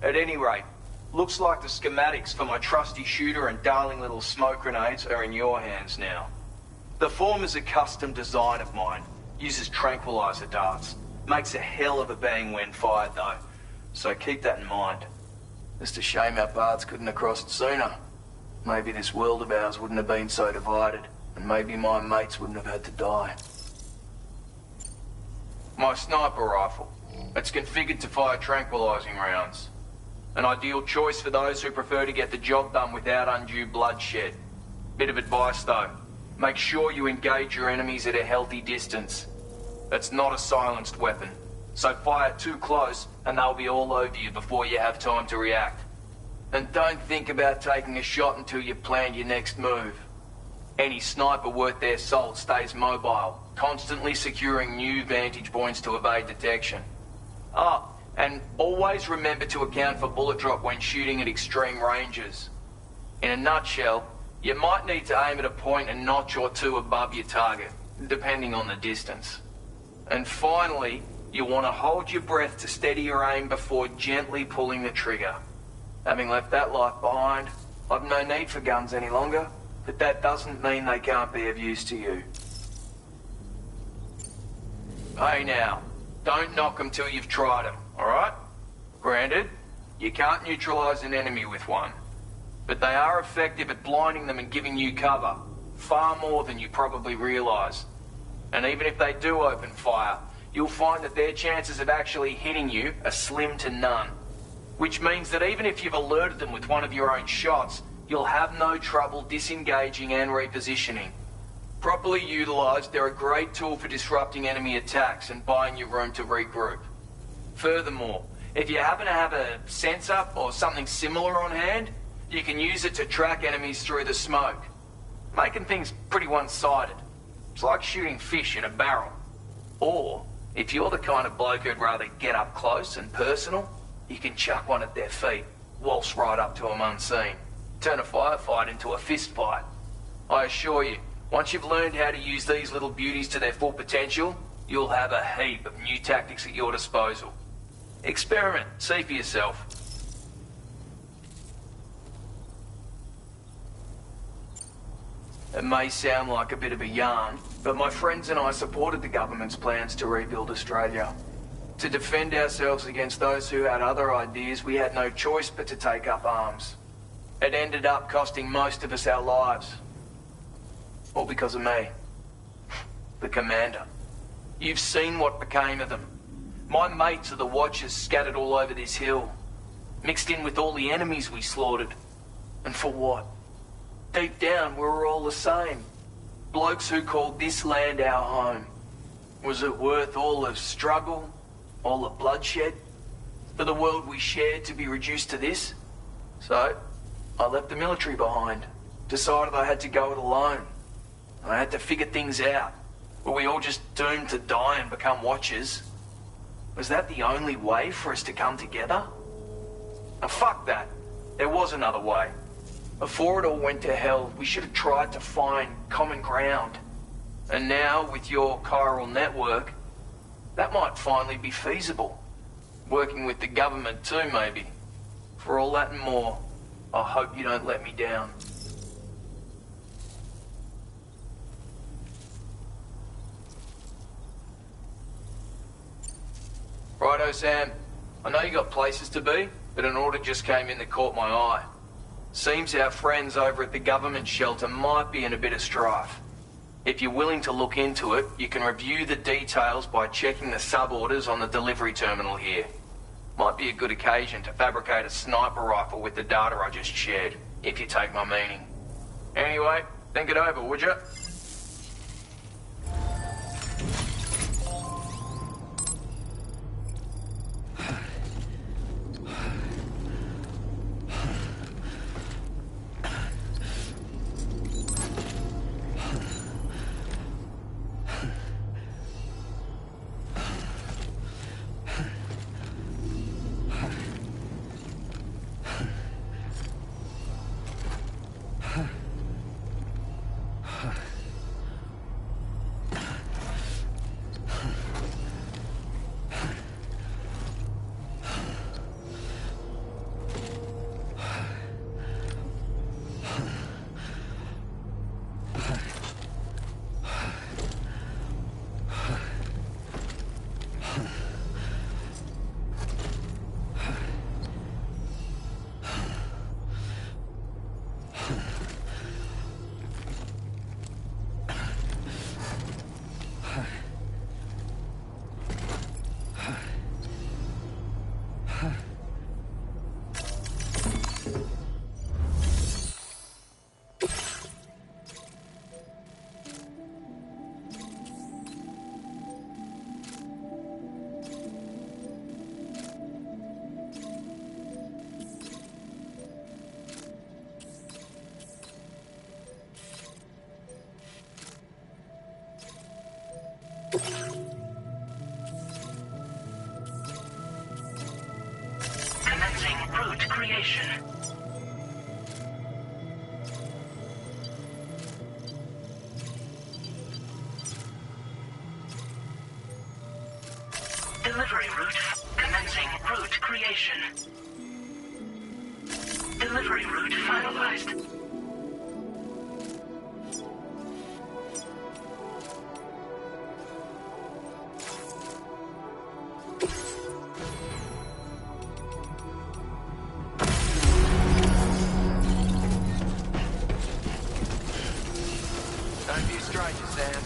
At any rate, looks like the schematics for my trusty shooter and darling little smoke grenades are in your hands now. The form is a custom design of mine. Uses tranquilizer darts. Makes a hell of a bang when fired though. So keep that in mind. Just a shame our paths couldn't have crossed sooner. Maybe this world of ours wouldn't have been so divided, and maybe my mates wouldn't have had to die. My sniper rifle. It's configured to fire tranquilizing rounds. An ideal choice for those who prefer to get the job done without undue bloodshed. Bit of advice though. Make sure you engage your enemies at a healthy distance. It's not a silenced weapon, so fire too close and they'll be all over you before you have time to react. And don't think about taking a shot until you've planned your next move. Any sniper worth their salt stays mobile, constantly securing new vantage points to evade detection. Ah, and always remember to account for bullet drop when shooting at extreme ranges. In a nutshell, you might need to aim at a point a notch or two above your target, depending on the distance. And finally, you want to hold your breath to steady your aim before gently pulling the trigger. Having left that life behind, I've no need for guns any longer, but that doesn't mean they can't be of use to you. Hey now, don't knock them till you've tried them, alright? Granted, you can't neutralize an enemy with one, but they are effective at blinding them and giving you cover, far more than you probably realize. And even if they do open fire, you'll find that their chances of actually hitting you are slim to none. Which means that even if you've alerted them with one of your own shots, you'll have no trouble disengaging and repositioning. Properly utilised, they're a great tool for disrupting enemy attacks and buying you room to regroup. Furthermore, if you happen to have a sensor or something similar on hand, you can use it to track enemies through the smoke, making things pretty one-sided. It's like shooting fish in a barrel. Or, if you're the kind of bloke who'd rather get up close and personal, you can chuck one at their feet, waltz right up to them unseen, turn a firefight into a fist fight. I assure you, once you've learned how to use these little beauties to their full potential, you'll have a heap of new tactics at your disposal. Experiment, see for yourself. It may sound like a bit of a yarn, but my friends and I supported the government's plans to rebuild Australia. To defend ourselves against those who had other ideas, we had no choice but to take up arms. It ended up costing most of us our lives. All because of me. The commander. You've seen what became of them. My mates are the Watchers scattered all over this hill, mixed in with all the enemies we slaughtered. And for what? Deep down, we were all the same. Blokes who called this land our home. Was it worth all the struggle, all the bloodshed, for the world we shared to be reduced to this? So, I left the military behind. Decided I had to go it alone. I had to figure things out. Were we all just doomed to die and become Watchers? Was that the only way for us to come together? Now, fuck that. There was another way. Before it all went to hell, we should have tried to find common ground. And now, with your chiral network, that might finally be feasible. Working with the government too, maybe. For all that and more, I hope you don't let me down. Righto, Sam. I know you got places to be, but an order just came in that caught my eye. Seems our friends over at the government shelter might be in a bit of strife. If you're willing to look into it, you can review the details by checking the sub-orders on the delivery terminal here. Might be a good occasion to fabricate a sniper rifle with the data I just shared, if you take my meaning. Anyway, think it over, would you? Commencing route creation. Delivery route. Commencing route creation. Delivery route finalized. Don't be a stranger, Sam.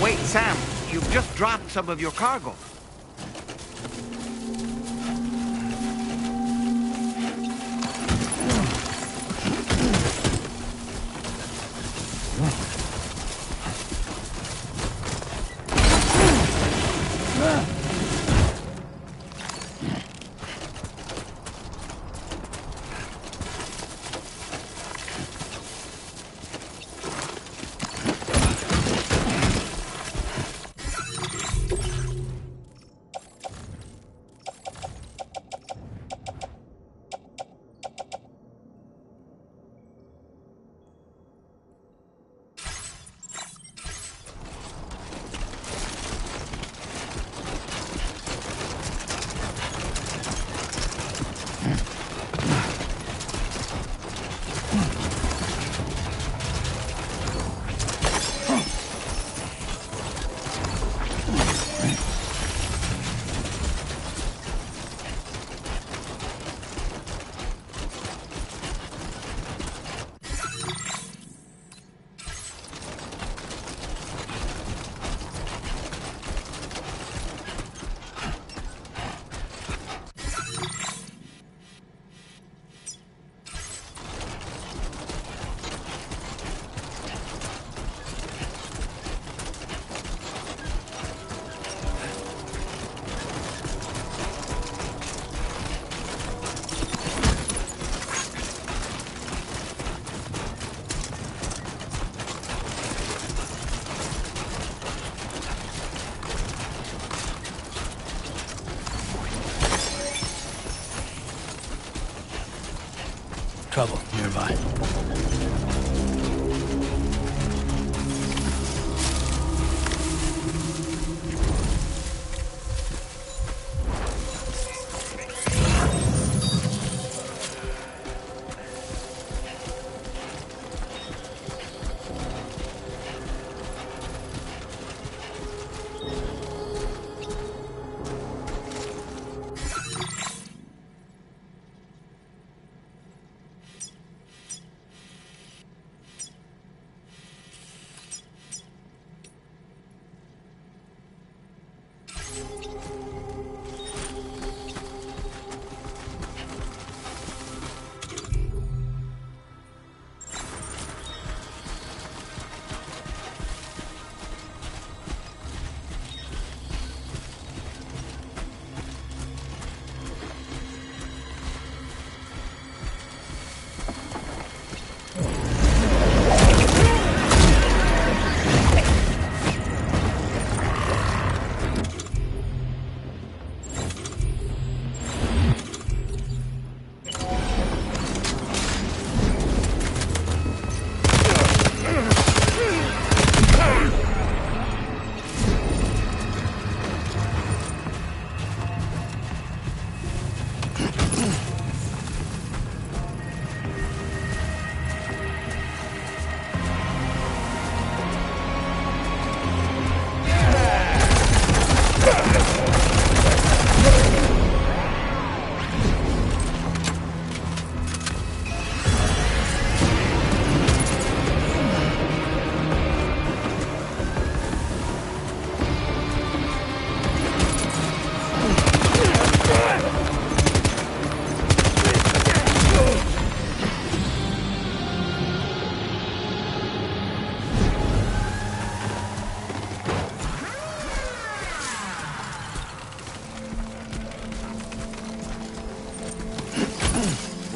Wait, Sam, you've just dropped some of your cargo. Trouble nearby.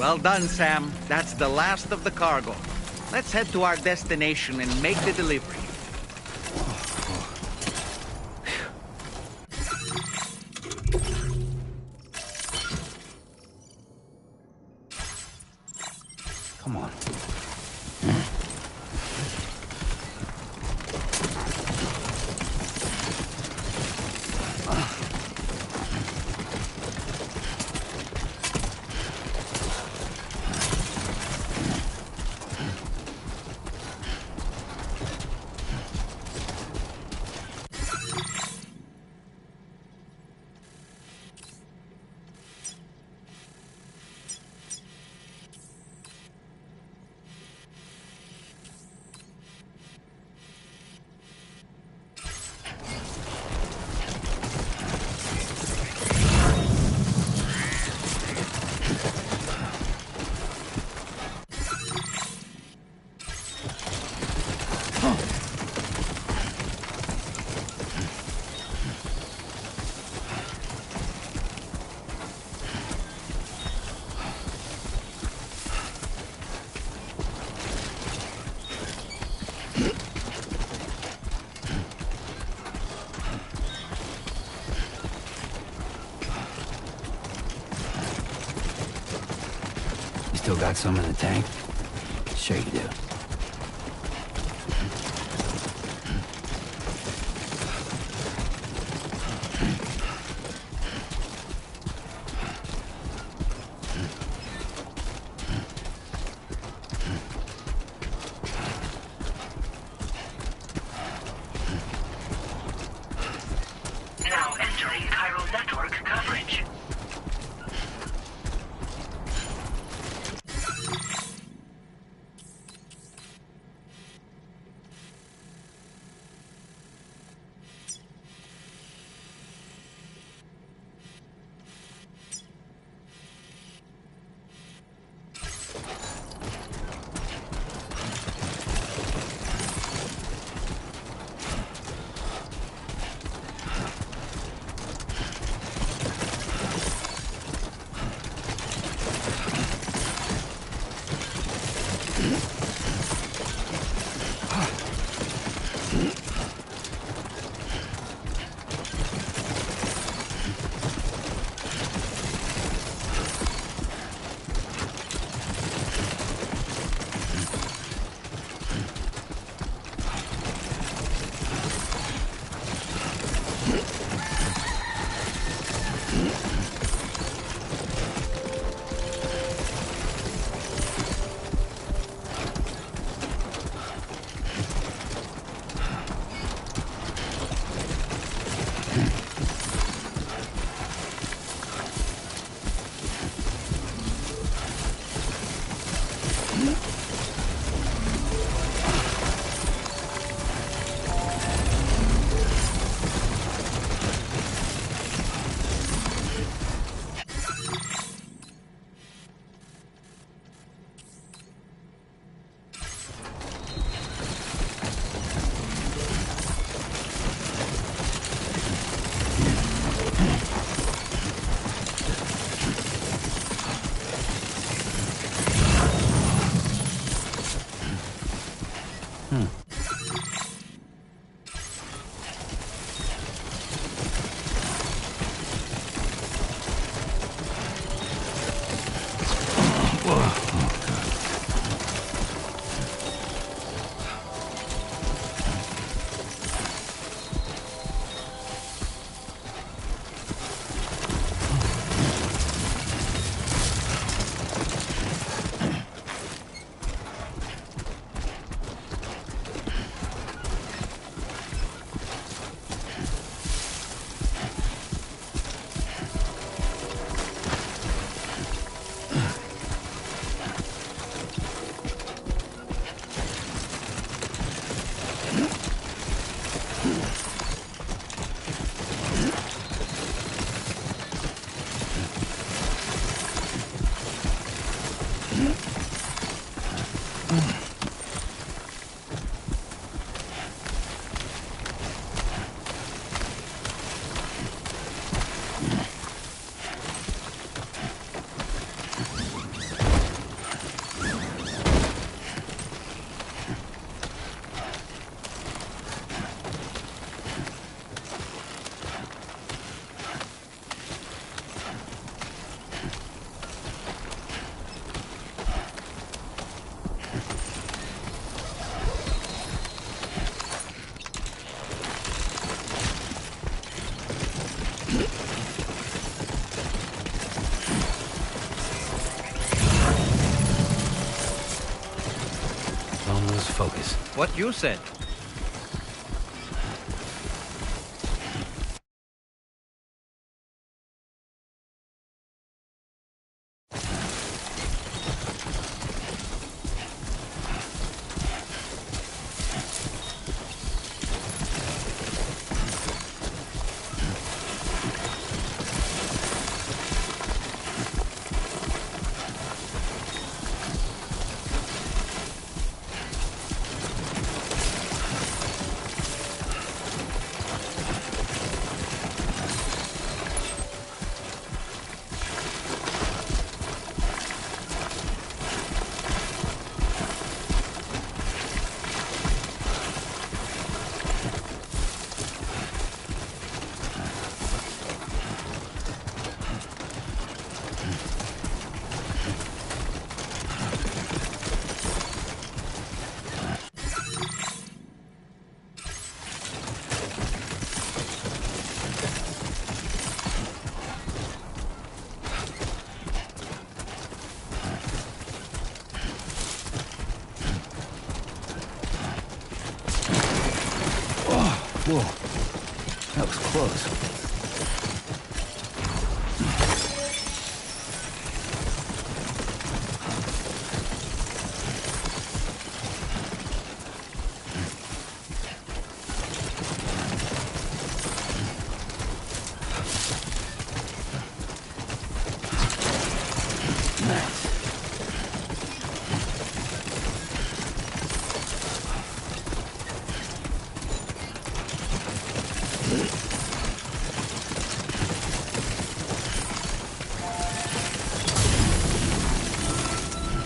Well done, Sam. That's the last of the cargo. Let's head to our destination and make the delivery. Come on. Still got some in the tank? Sure you do. Now entering Chiral network coverage. noise? What you said. Whoa, that was close.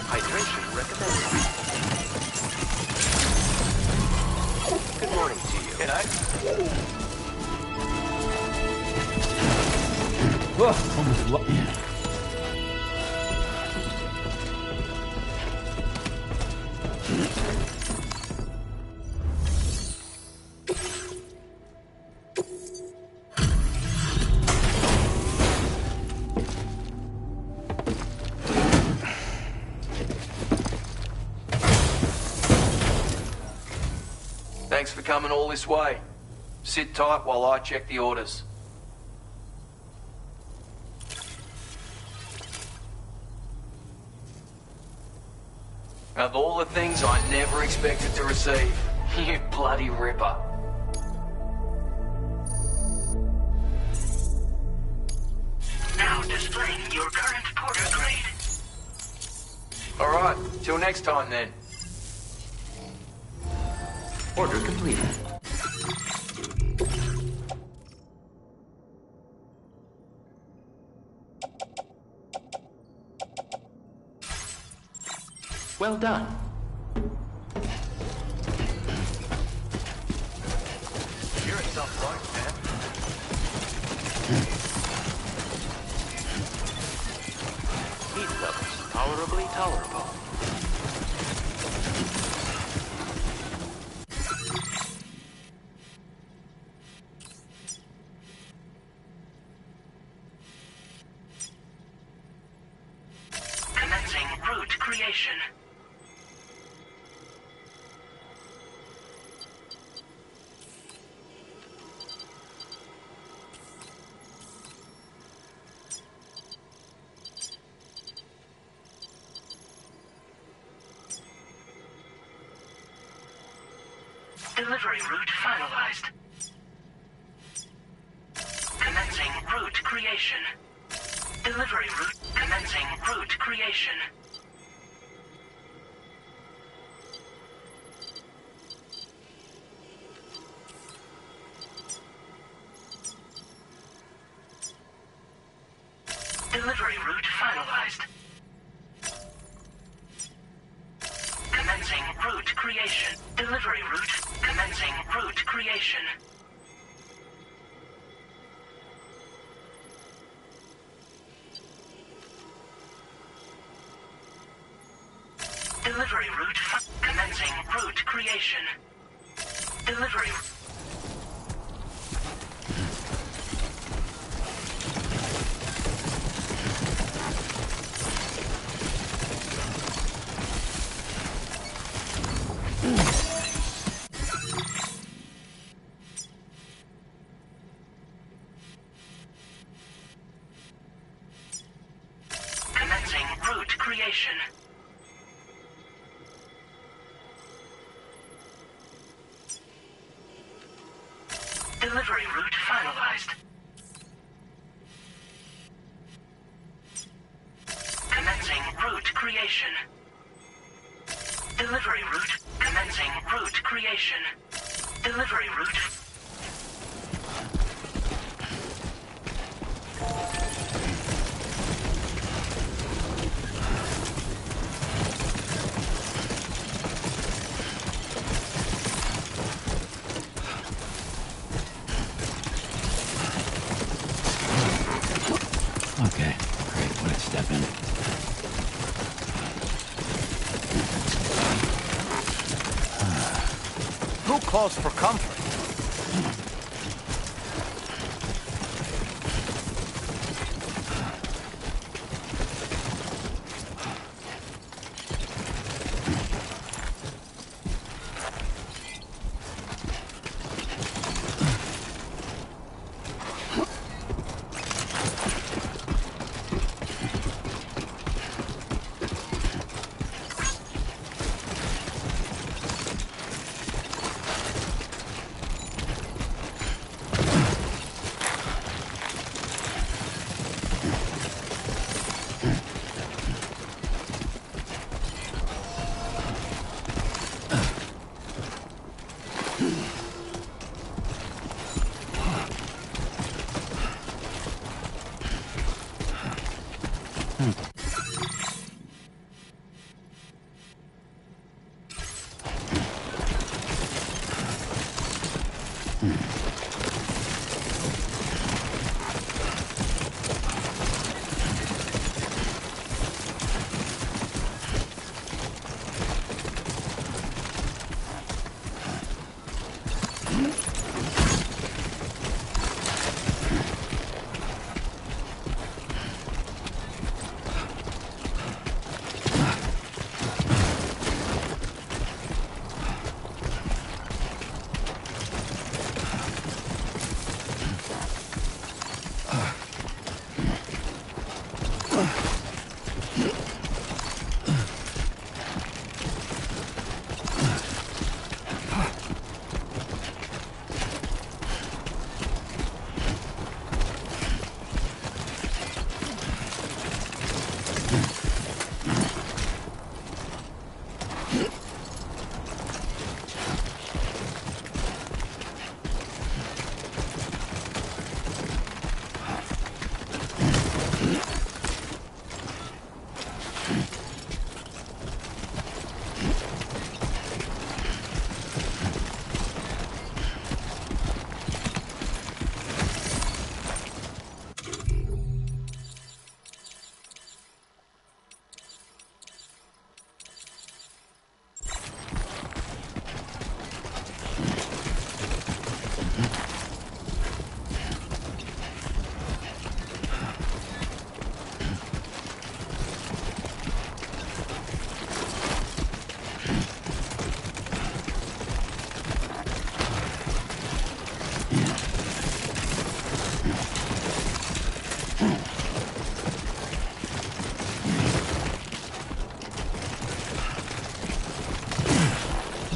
Hydration recommended. Good morning to you. Can I? Whoa, almost Thanks for coming all this way. Sit tight while I check the orders. Of all the things I never expected to receive, you bloody ripper. Now displaying your current porter grade. Alright, till next time then. Order completed. Well done. You're a tough fight, man. Heat levels tolerably tolerable. Commencing route creation. Delivery route finalized. Commencing route creation. Delivery route. Commencing route creation. Delivery route finalized. Commencing route creation. Delivery route. Commencing route creation. Delivery route. Commencing route creation. Delivery. creation. Delivery route finalized. Commencing route creation. Delivery route. Commencing route creation. Delivery route. Okay, great. What a step in. Who calls for comfort?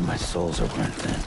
My souls are burnt thin.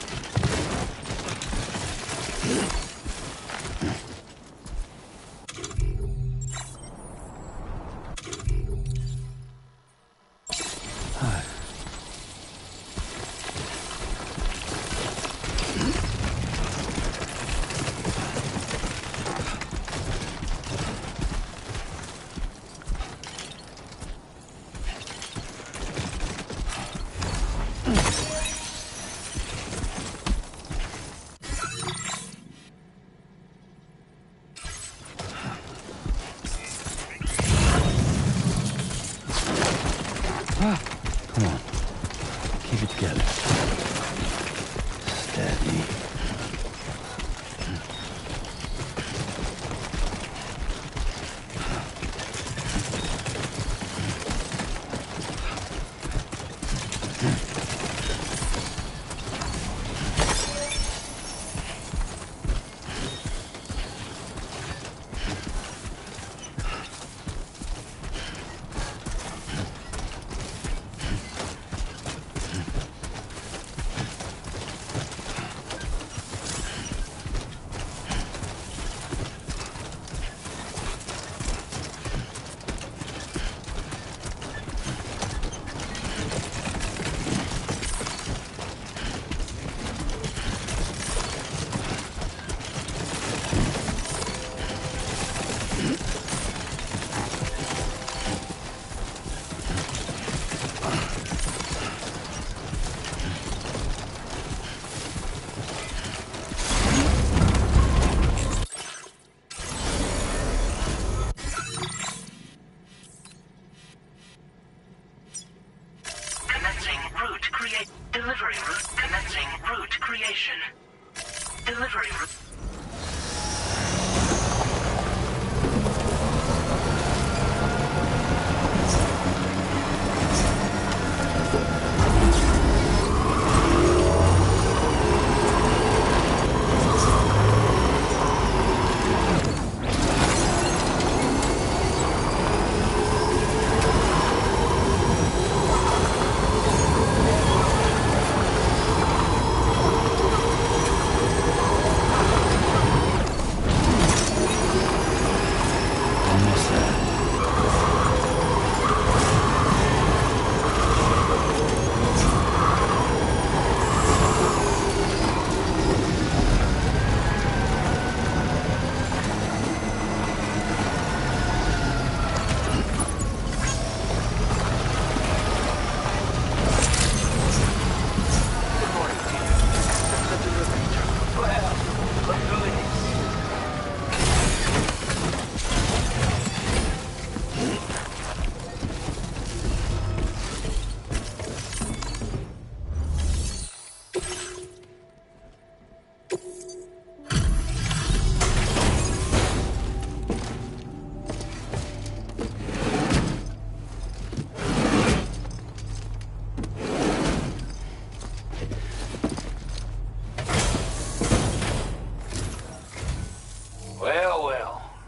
Delivery route.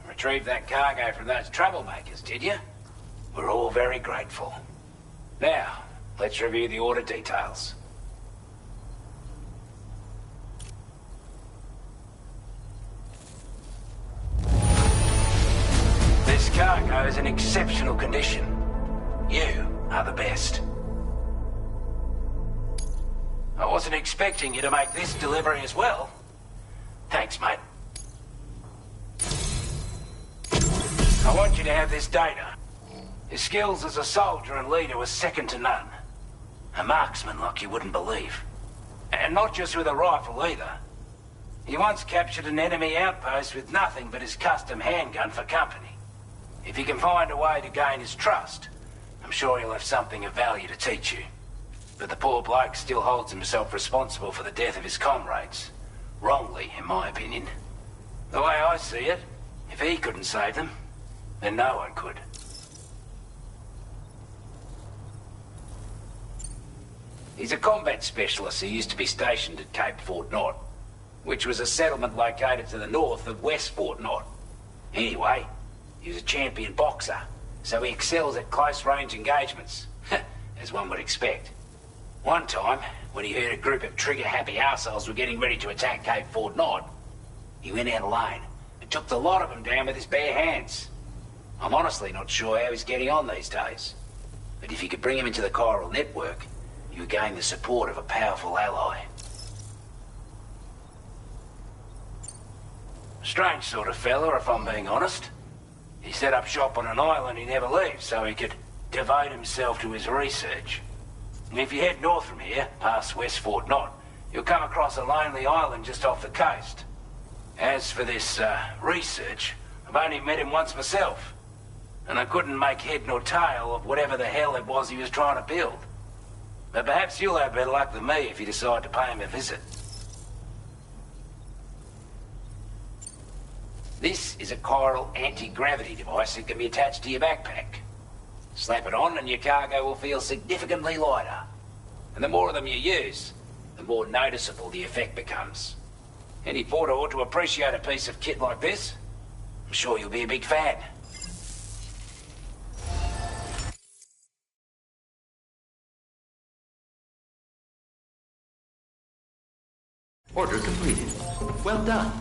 Retrieved that cargo from those troublemakers, did you? We're all very grateful. Now, let's review the order details. This cargo is in exceptional condition. You are the best. I wasn't expecting you to make this delivery as well. Thanks, mate. I want you to have this data. His skills as a soldier and leader were second to none. A marksman like you wouldn't believe. And not just with a rifle either. He once captured an enemy outpost with nothing but his custom handgun for company. If you can find a way to gain his trust, I'm sure he'll have something of value to teach you. But the poor bloke still holds himself responsible for the death of his comrades. Wrongly, in my opinion. The way I see it, if he couldn't save them, then no one could. He's a combat specialist who used to be stationed at Cape Fort Knott, which was a settlement located to the north of West Fort Knott. Anyway, he was a champion boxer, so he excels at close-range engagements, as one would expect. One time, when he heard a group of trigger-happy arseholes were getting ready to attack Cape Fort Knott, he went out alone and took the lot of them down with his bare hands. I'm honestly not sure how he's getting on these days. But if you could bring him into the chiral network, you would gain the support of a powerful ally. Strange sort of fella, if I'm being honest. He set up shop on an island he never leaves so he could devote himself to his research. And if you head north from here, past West Fort Knott, you'll come across a lonely island just off the coast. As for this research, I've only met him once myself. And I couldn't make head nor tail of whatever the hell it was he was trying to build. But perhaps you'll have better luck than me if you decide to pay him a visit. This is a chiral anti-gravity device that can be attached to your backpack. Slap it on and your cargo will feel significantly lighter. And the more of them you use, the more noticeable the effect becomes. Any porter ought to appreciate a piece of kit like this. I'm sure you'll be a big fan. Order completed. Well done.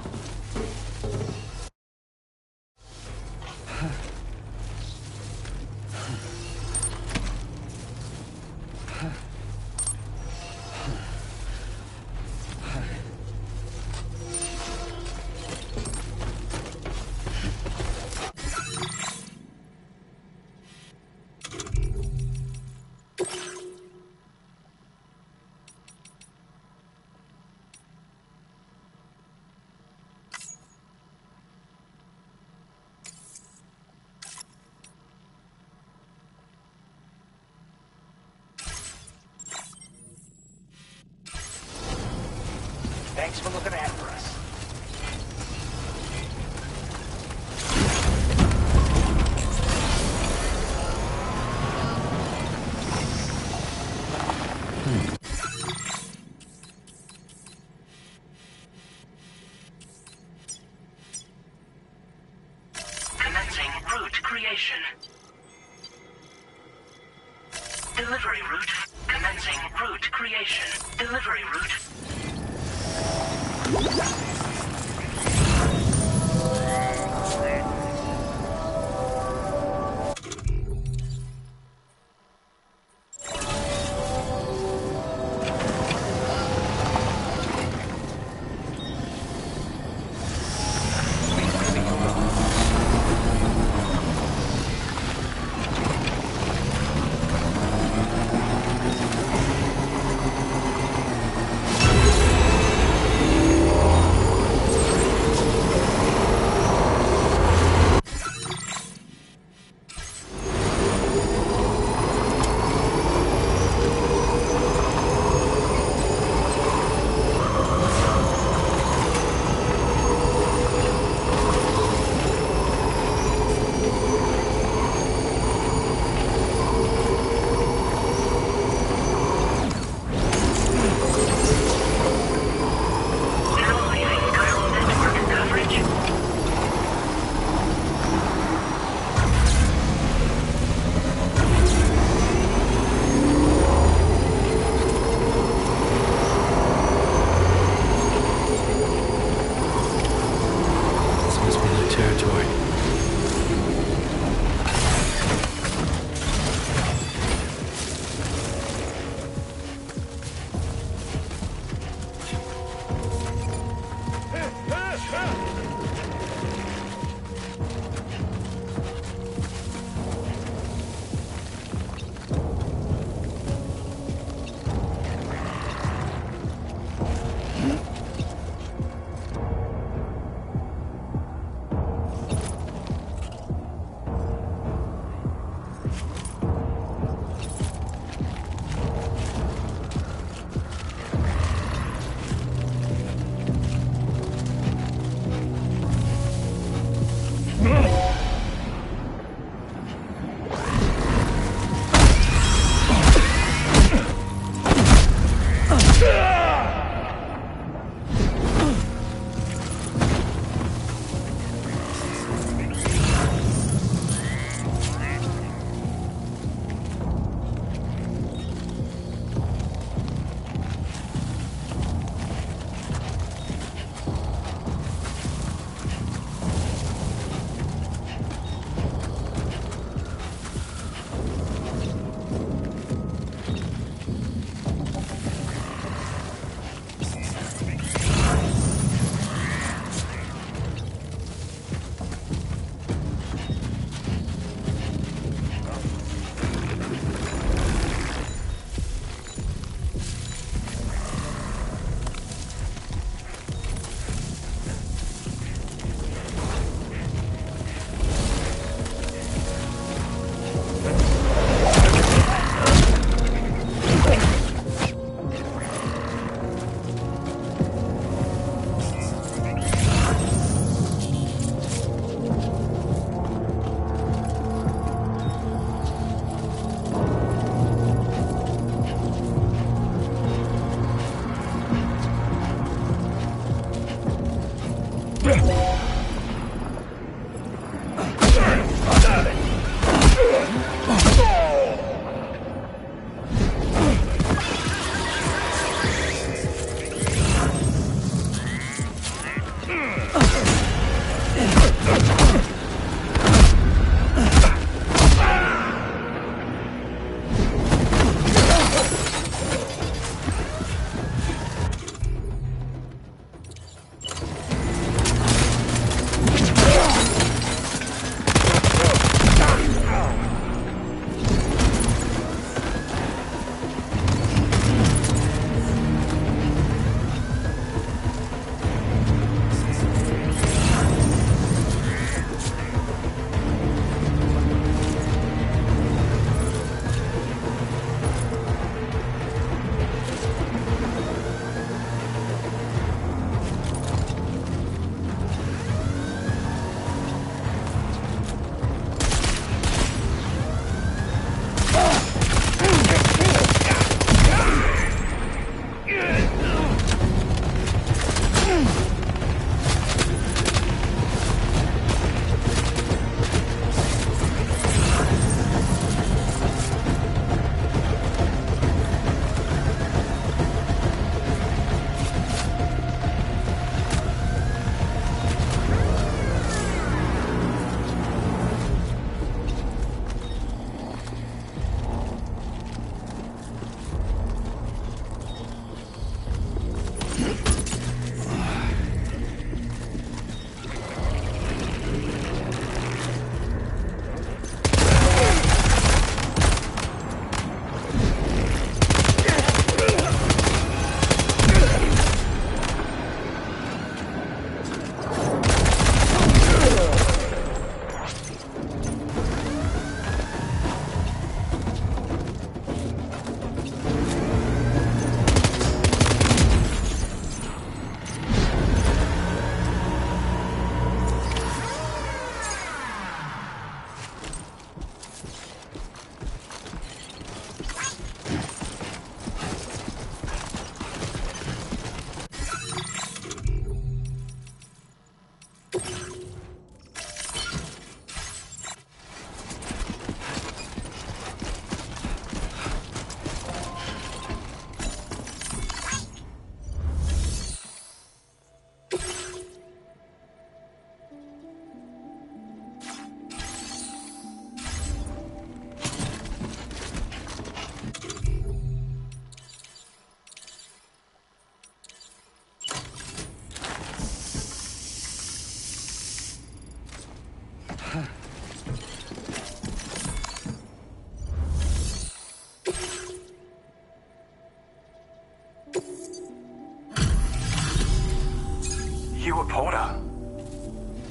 Thanks for looking after us. creation. Delivery route commencing route creation. Delivery route.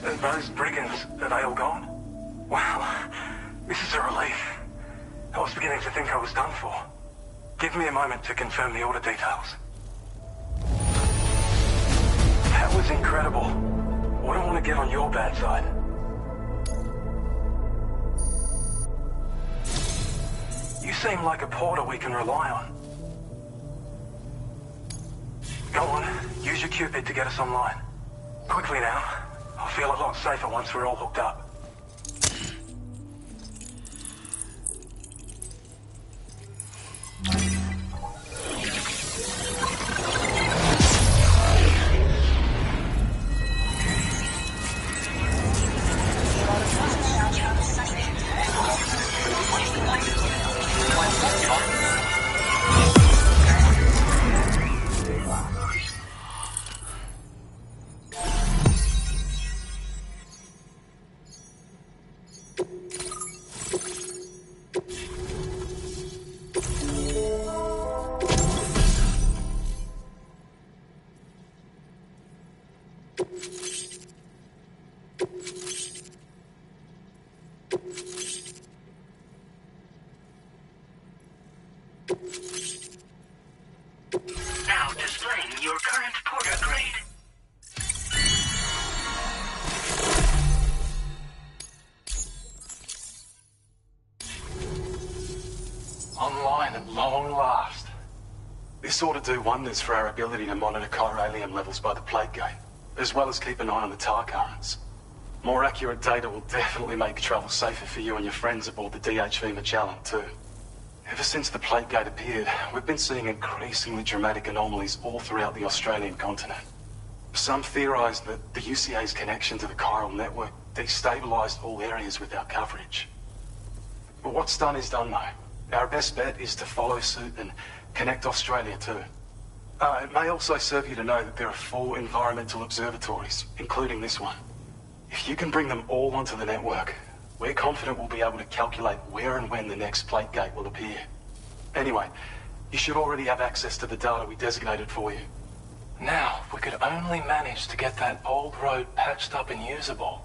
Those brigands, are they all gone? Wow, this is a relief. I was beginning to think I was done for. Give me a moment to confirm the order details. That was incredible. Wouldn't want to get on your bad side. You seem like a porter we can rely on. Go on, use your Cupid to get us online. Quickly now. I'll feel a lot safer once we're all hooked up. Now displaying your current porter grade. Online at long last. This ought to do wonders for our ability to monitor chiralium levels by the plate gate, as well as keep an eye on the tar currents. More accurate data will definitely make travel safer for you and your friends aboard the DHV Magellan, too. Ever since the plate gate appeared, we've been seeing increasingly dramatic anomalies all throughout the Australian continent. Some theorise that the UCA's connection to the chiral network destabilised all areas without coverage. But what's done is done, though. Our best bet is to follow suit and connect Australia too. It may also serve you to know that there are 4 environmental observatories, including this one. If you can bring them all onto the network, we're confident we'll be able to calculate where and when the next plate gate will appear. Anyway, you should already have access to the data we designated for you. Now, if we could only manage to get that old road patched up and usable.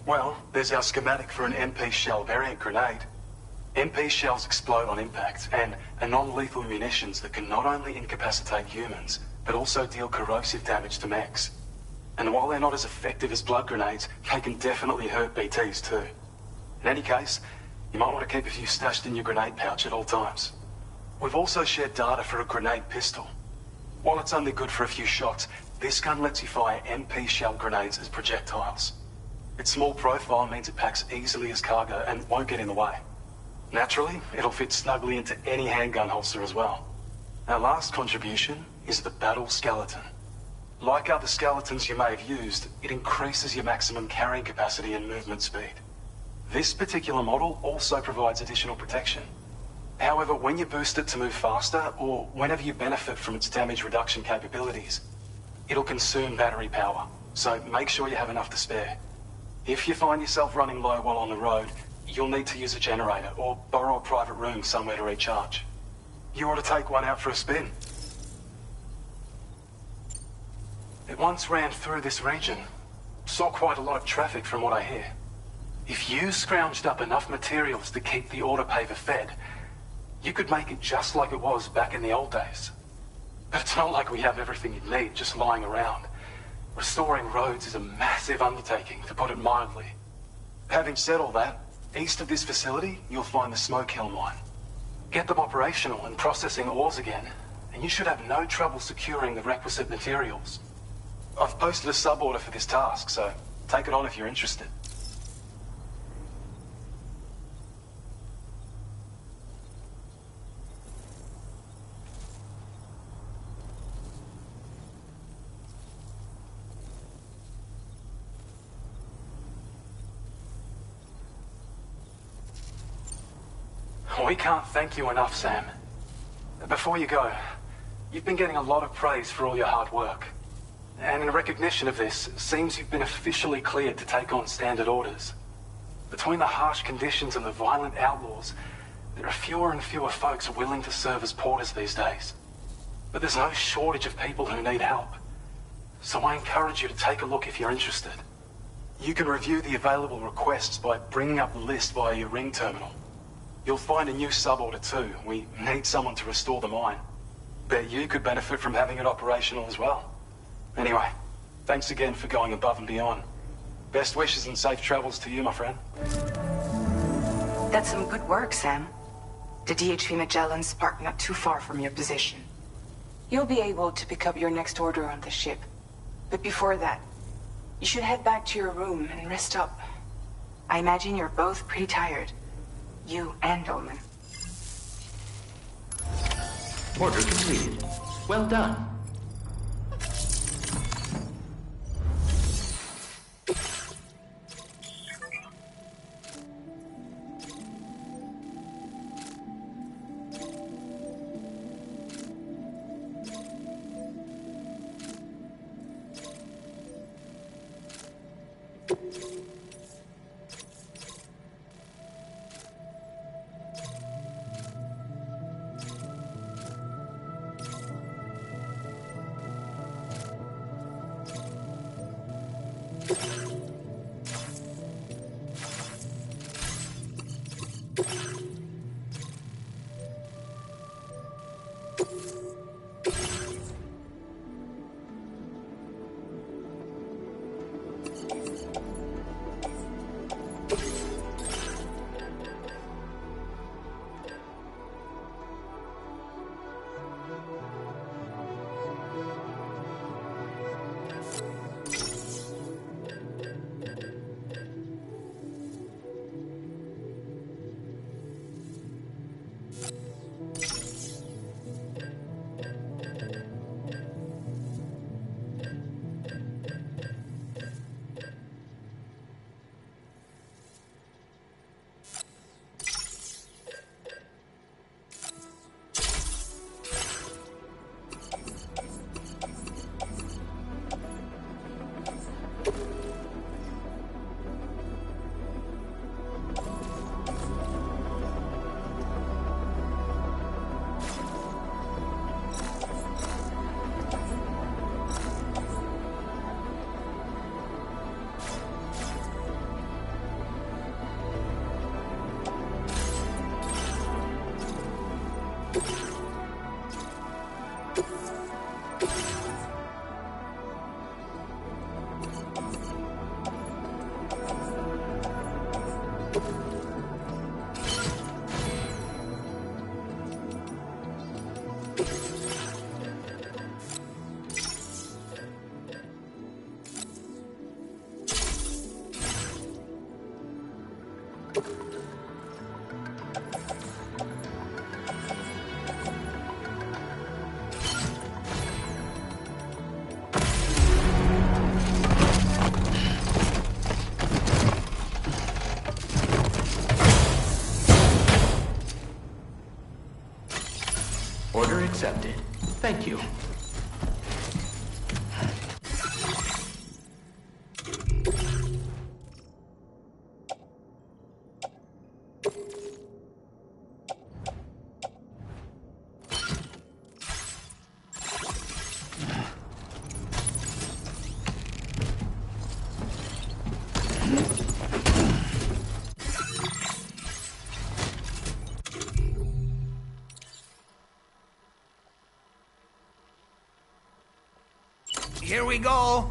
Well, there's our schematic for an MP shell variant grenade. MP shells explode on impact and are non-lethal munitions that can not only incapacitate humans, but also deal corrosive damage to mechs. And while they're not as effective as blood grenades, they can definitely hurt BTs too. In any case, you might want to keep a few stashed in your grenade pouch at all times. We've also shared data for a grenade pistol. While it's only good for a few shots, this gun lets you fire MP shell grenades as projectiles. Its small profile means it packs easily as cargo and won't get in the way. Naturally, it'll fit snugly into any handgun holster as well. Our last contribution is the battle skeleton. Like other skeletons you may have used, it increases your maximum carrying capacity and movement speed. This particular model also provides additional protection. However, when you boost it to move faster, or whenever you benefit from its damage reduction capabilities, it'll consume battery power, so make sure you have enough to spare. If you find yourself running low while on the road, you'll need to use a generator or borrow a private room somewhere to recharge. You ought to take one out for a spin. It once ran through this region. Saw quite a lot of traffic from what I hear. If you scrounged up enough materials to keep the autopaver fed, you could make it just like it was back in the old days. But it's not like we have everything you'd need just lying around. Restoring roads is a massive undertaking, to put it mildly. Having said all that, east of this facility, you'll find the Smoke Hill mine. Get them operational and processing ores again, and you should have no trouble securing the requisite materials. I've posted a sub-order for this task, so take it on if you're interested. We can't thank you enough, Sam. Before you go, you've been getting a lot of praise for all your hard work. And in recognition of this, it seems you've been officially cleared to take on standard orders. Between the harsh conditions and the violent outlaws, there are fewer and fewer folks willing to serve as porters these days. But there's no shortage of people who need help. so I encourage you to take a look if you're interested. You can review the available requests by bringing up the list via your ring terminal. You'll find a new suborder too. We need someone to restore the mine. Bet you could benefit from having it operational as well. Anyway, thanks again for going above and beyond. Best wishes and safe travels to you, my friend. That's some good work, Sam. The DHV Magellan's parked not too far from your position. You'll be able to pick up your next order on the ship. But before that, you should head back to your room and rest up. I imagine you're both pretty tired. You and Dolman. Order completed. Well done. Order accepted. Thank you. Here we go.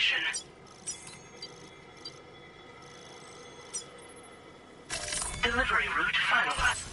creation. Delivery route finalized.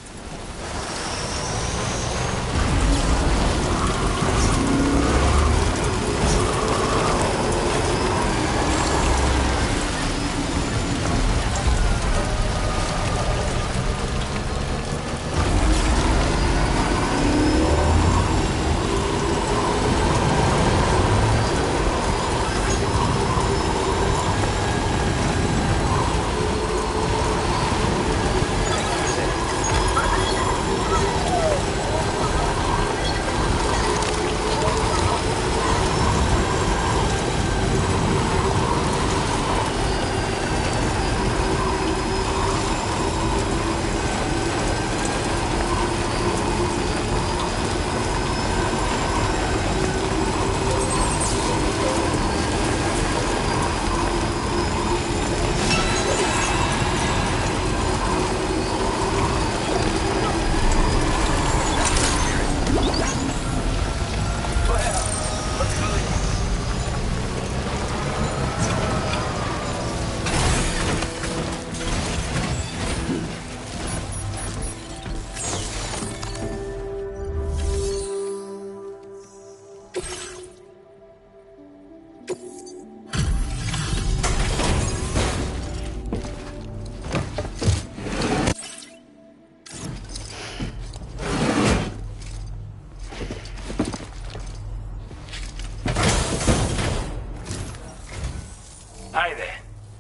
Hey there.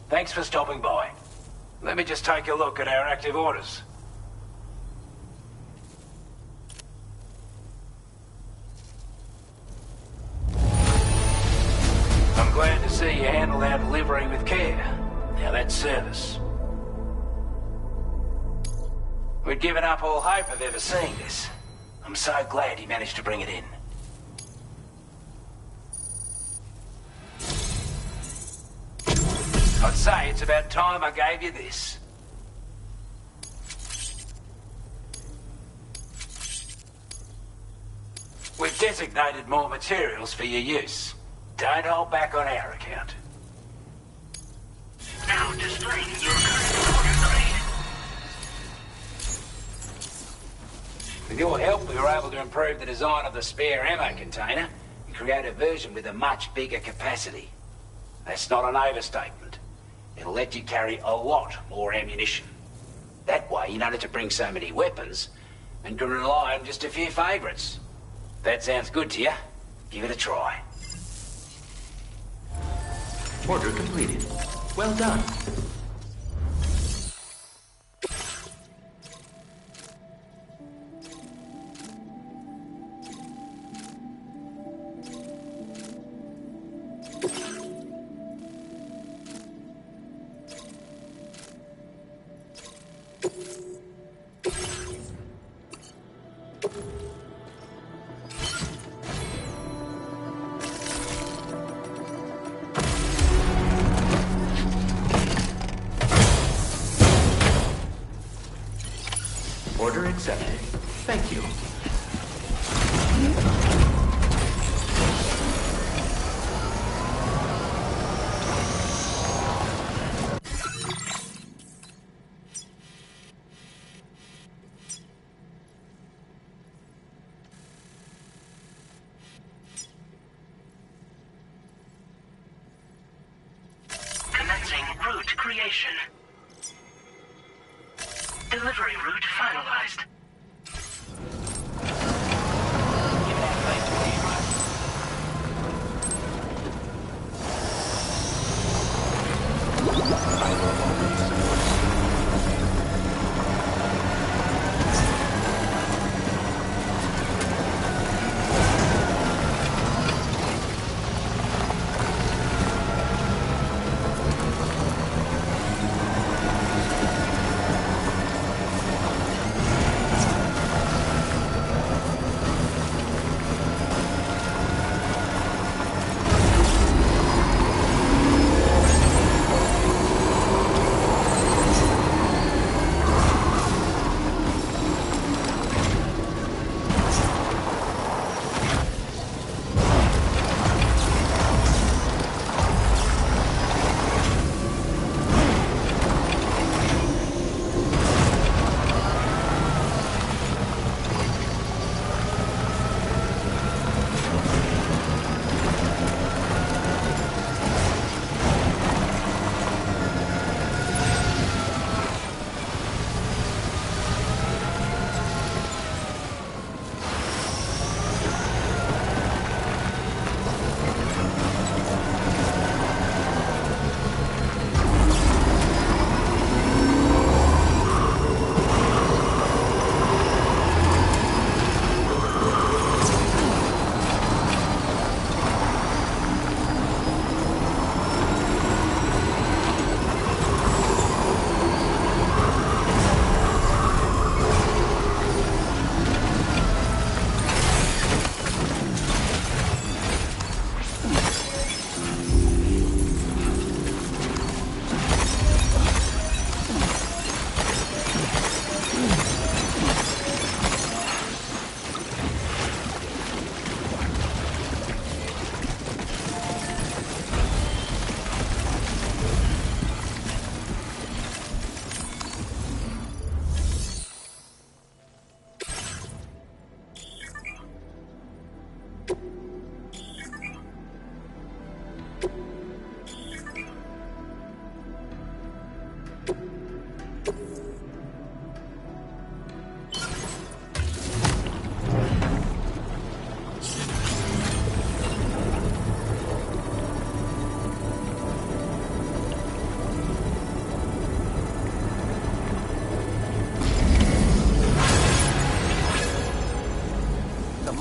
Thanks for stopping by. Let me just take a look at our active orders. I'm glad to see you handled our delivery with care. Now that's service. We'd given up all hope of ever seeing this. I'm so glad you managed to bring it in. I'd say it's about time I gave you this. We've designated more materials for your use. Don't hold back on our account. Now displaying your current order grade. With your help, we were able to improve the design of the spare ammo container and create a version with a much bigger capacity. That's not an overstatement. It'll let you carry a lot more ammunition. That way, you don't have to bring so many weapons and can rely on just a few favorites. That sounds good to you? Give it a try. Order completed. Well done. Order accepted. Thank you. Commencing route creation. Delivery route finalized.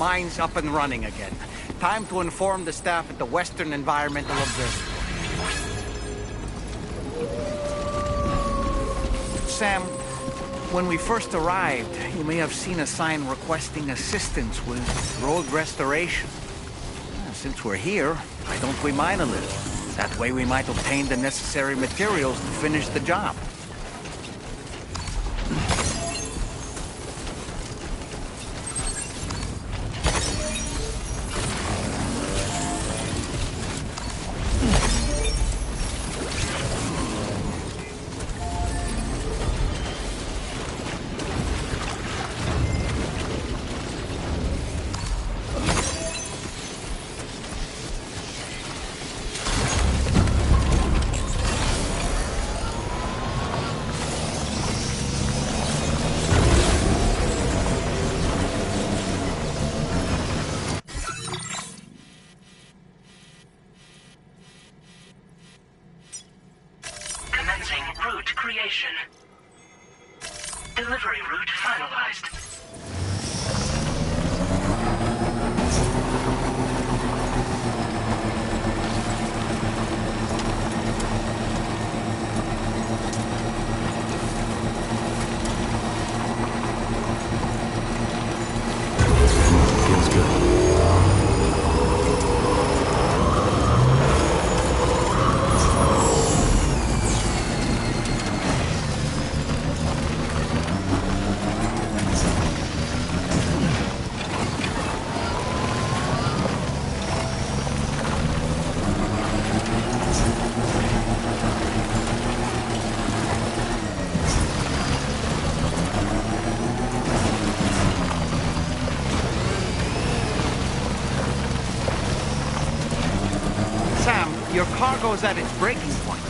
mine's up and running again. Time to inform the staff at the Western Environmental Observatory. Sam, when we first arrived, you may have seen a sign requesting assistance with road restoration. Since we're here, why don't we mine a little? That way we might obtain the necessary materials to finish the job. Route creation. Delivery route finalized. Feels good. Sam, your cargo's at its breaking point.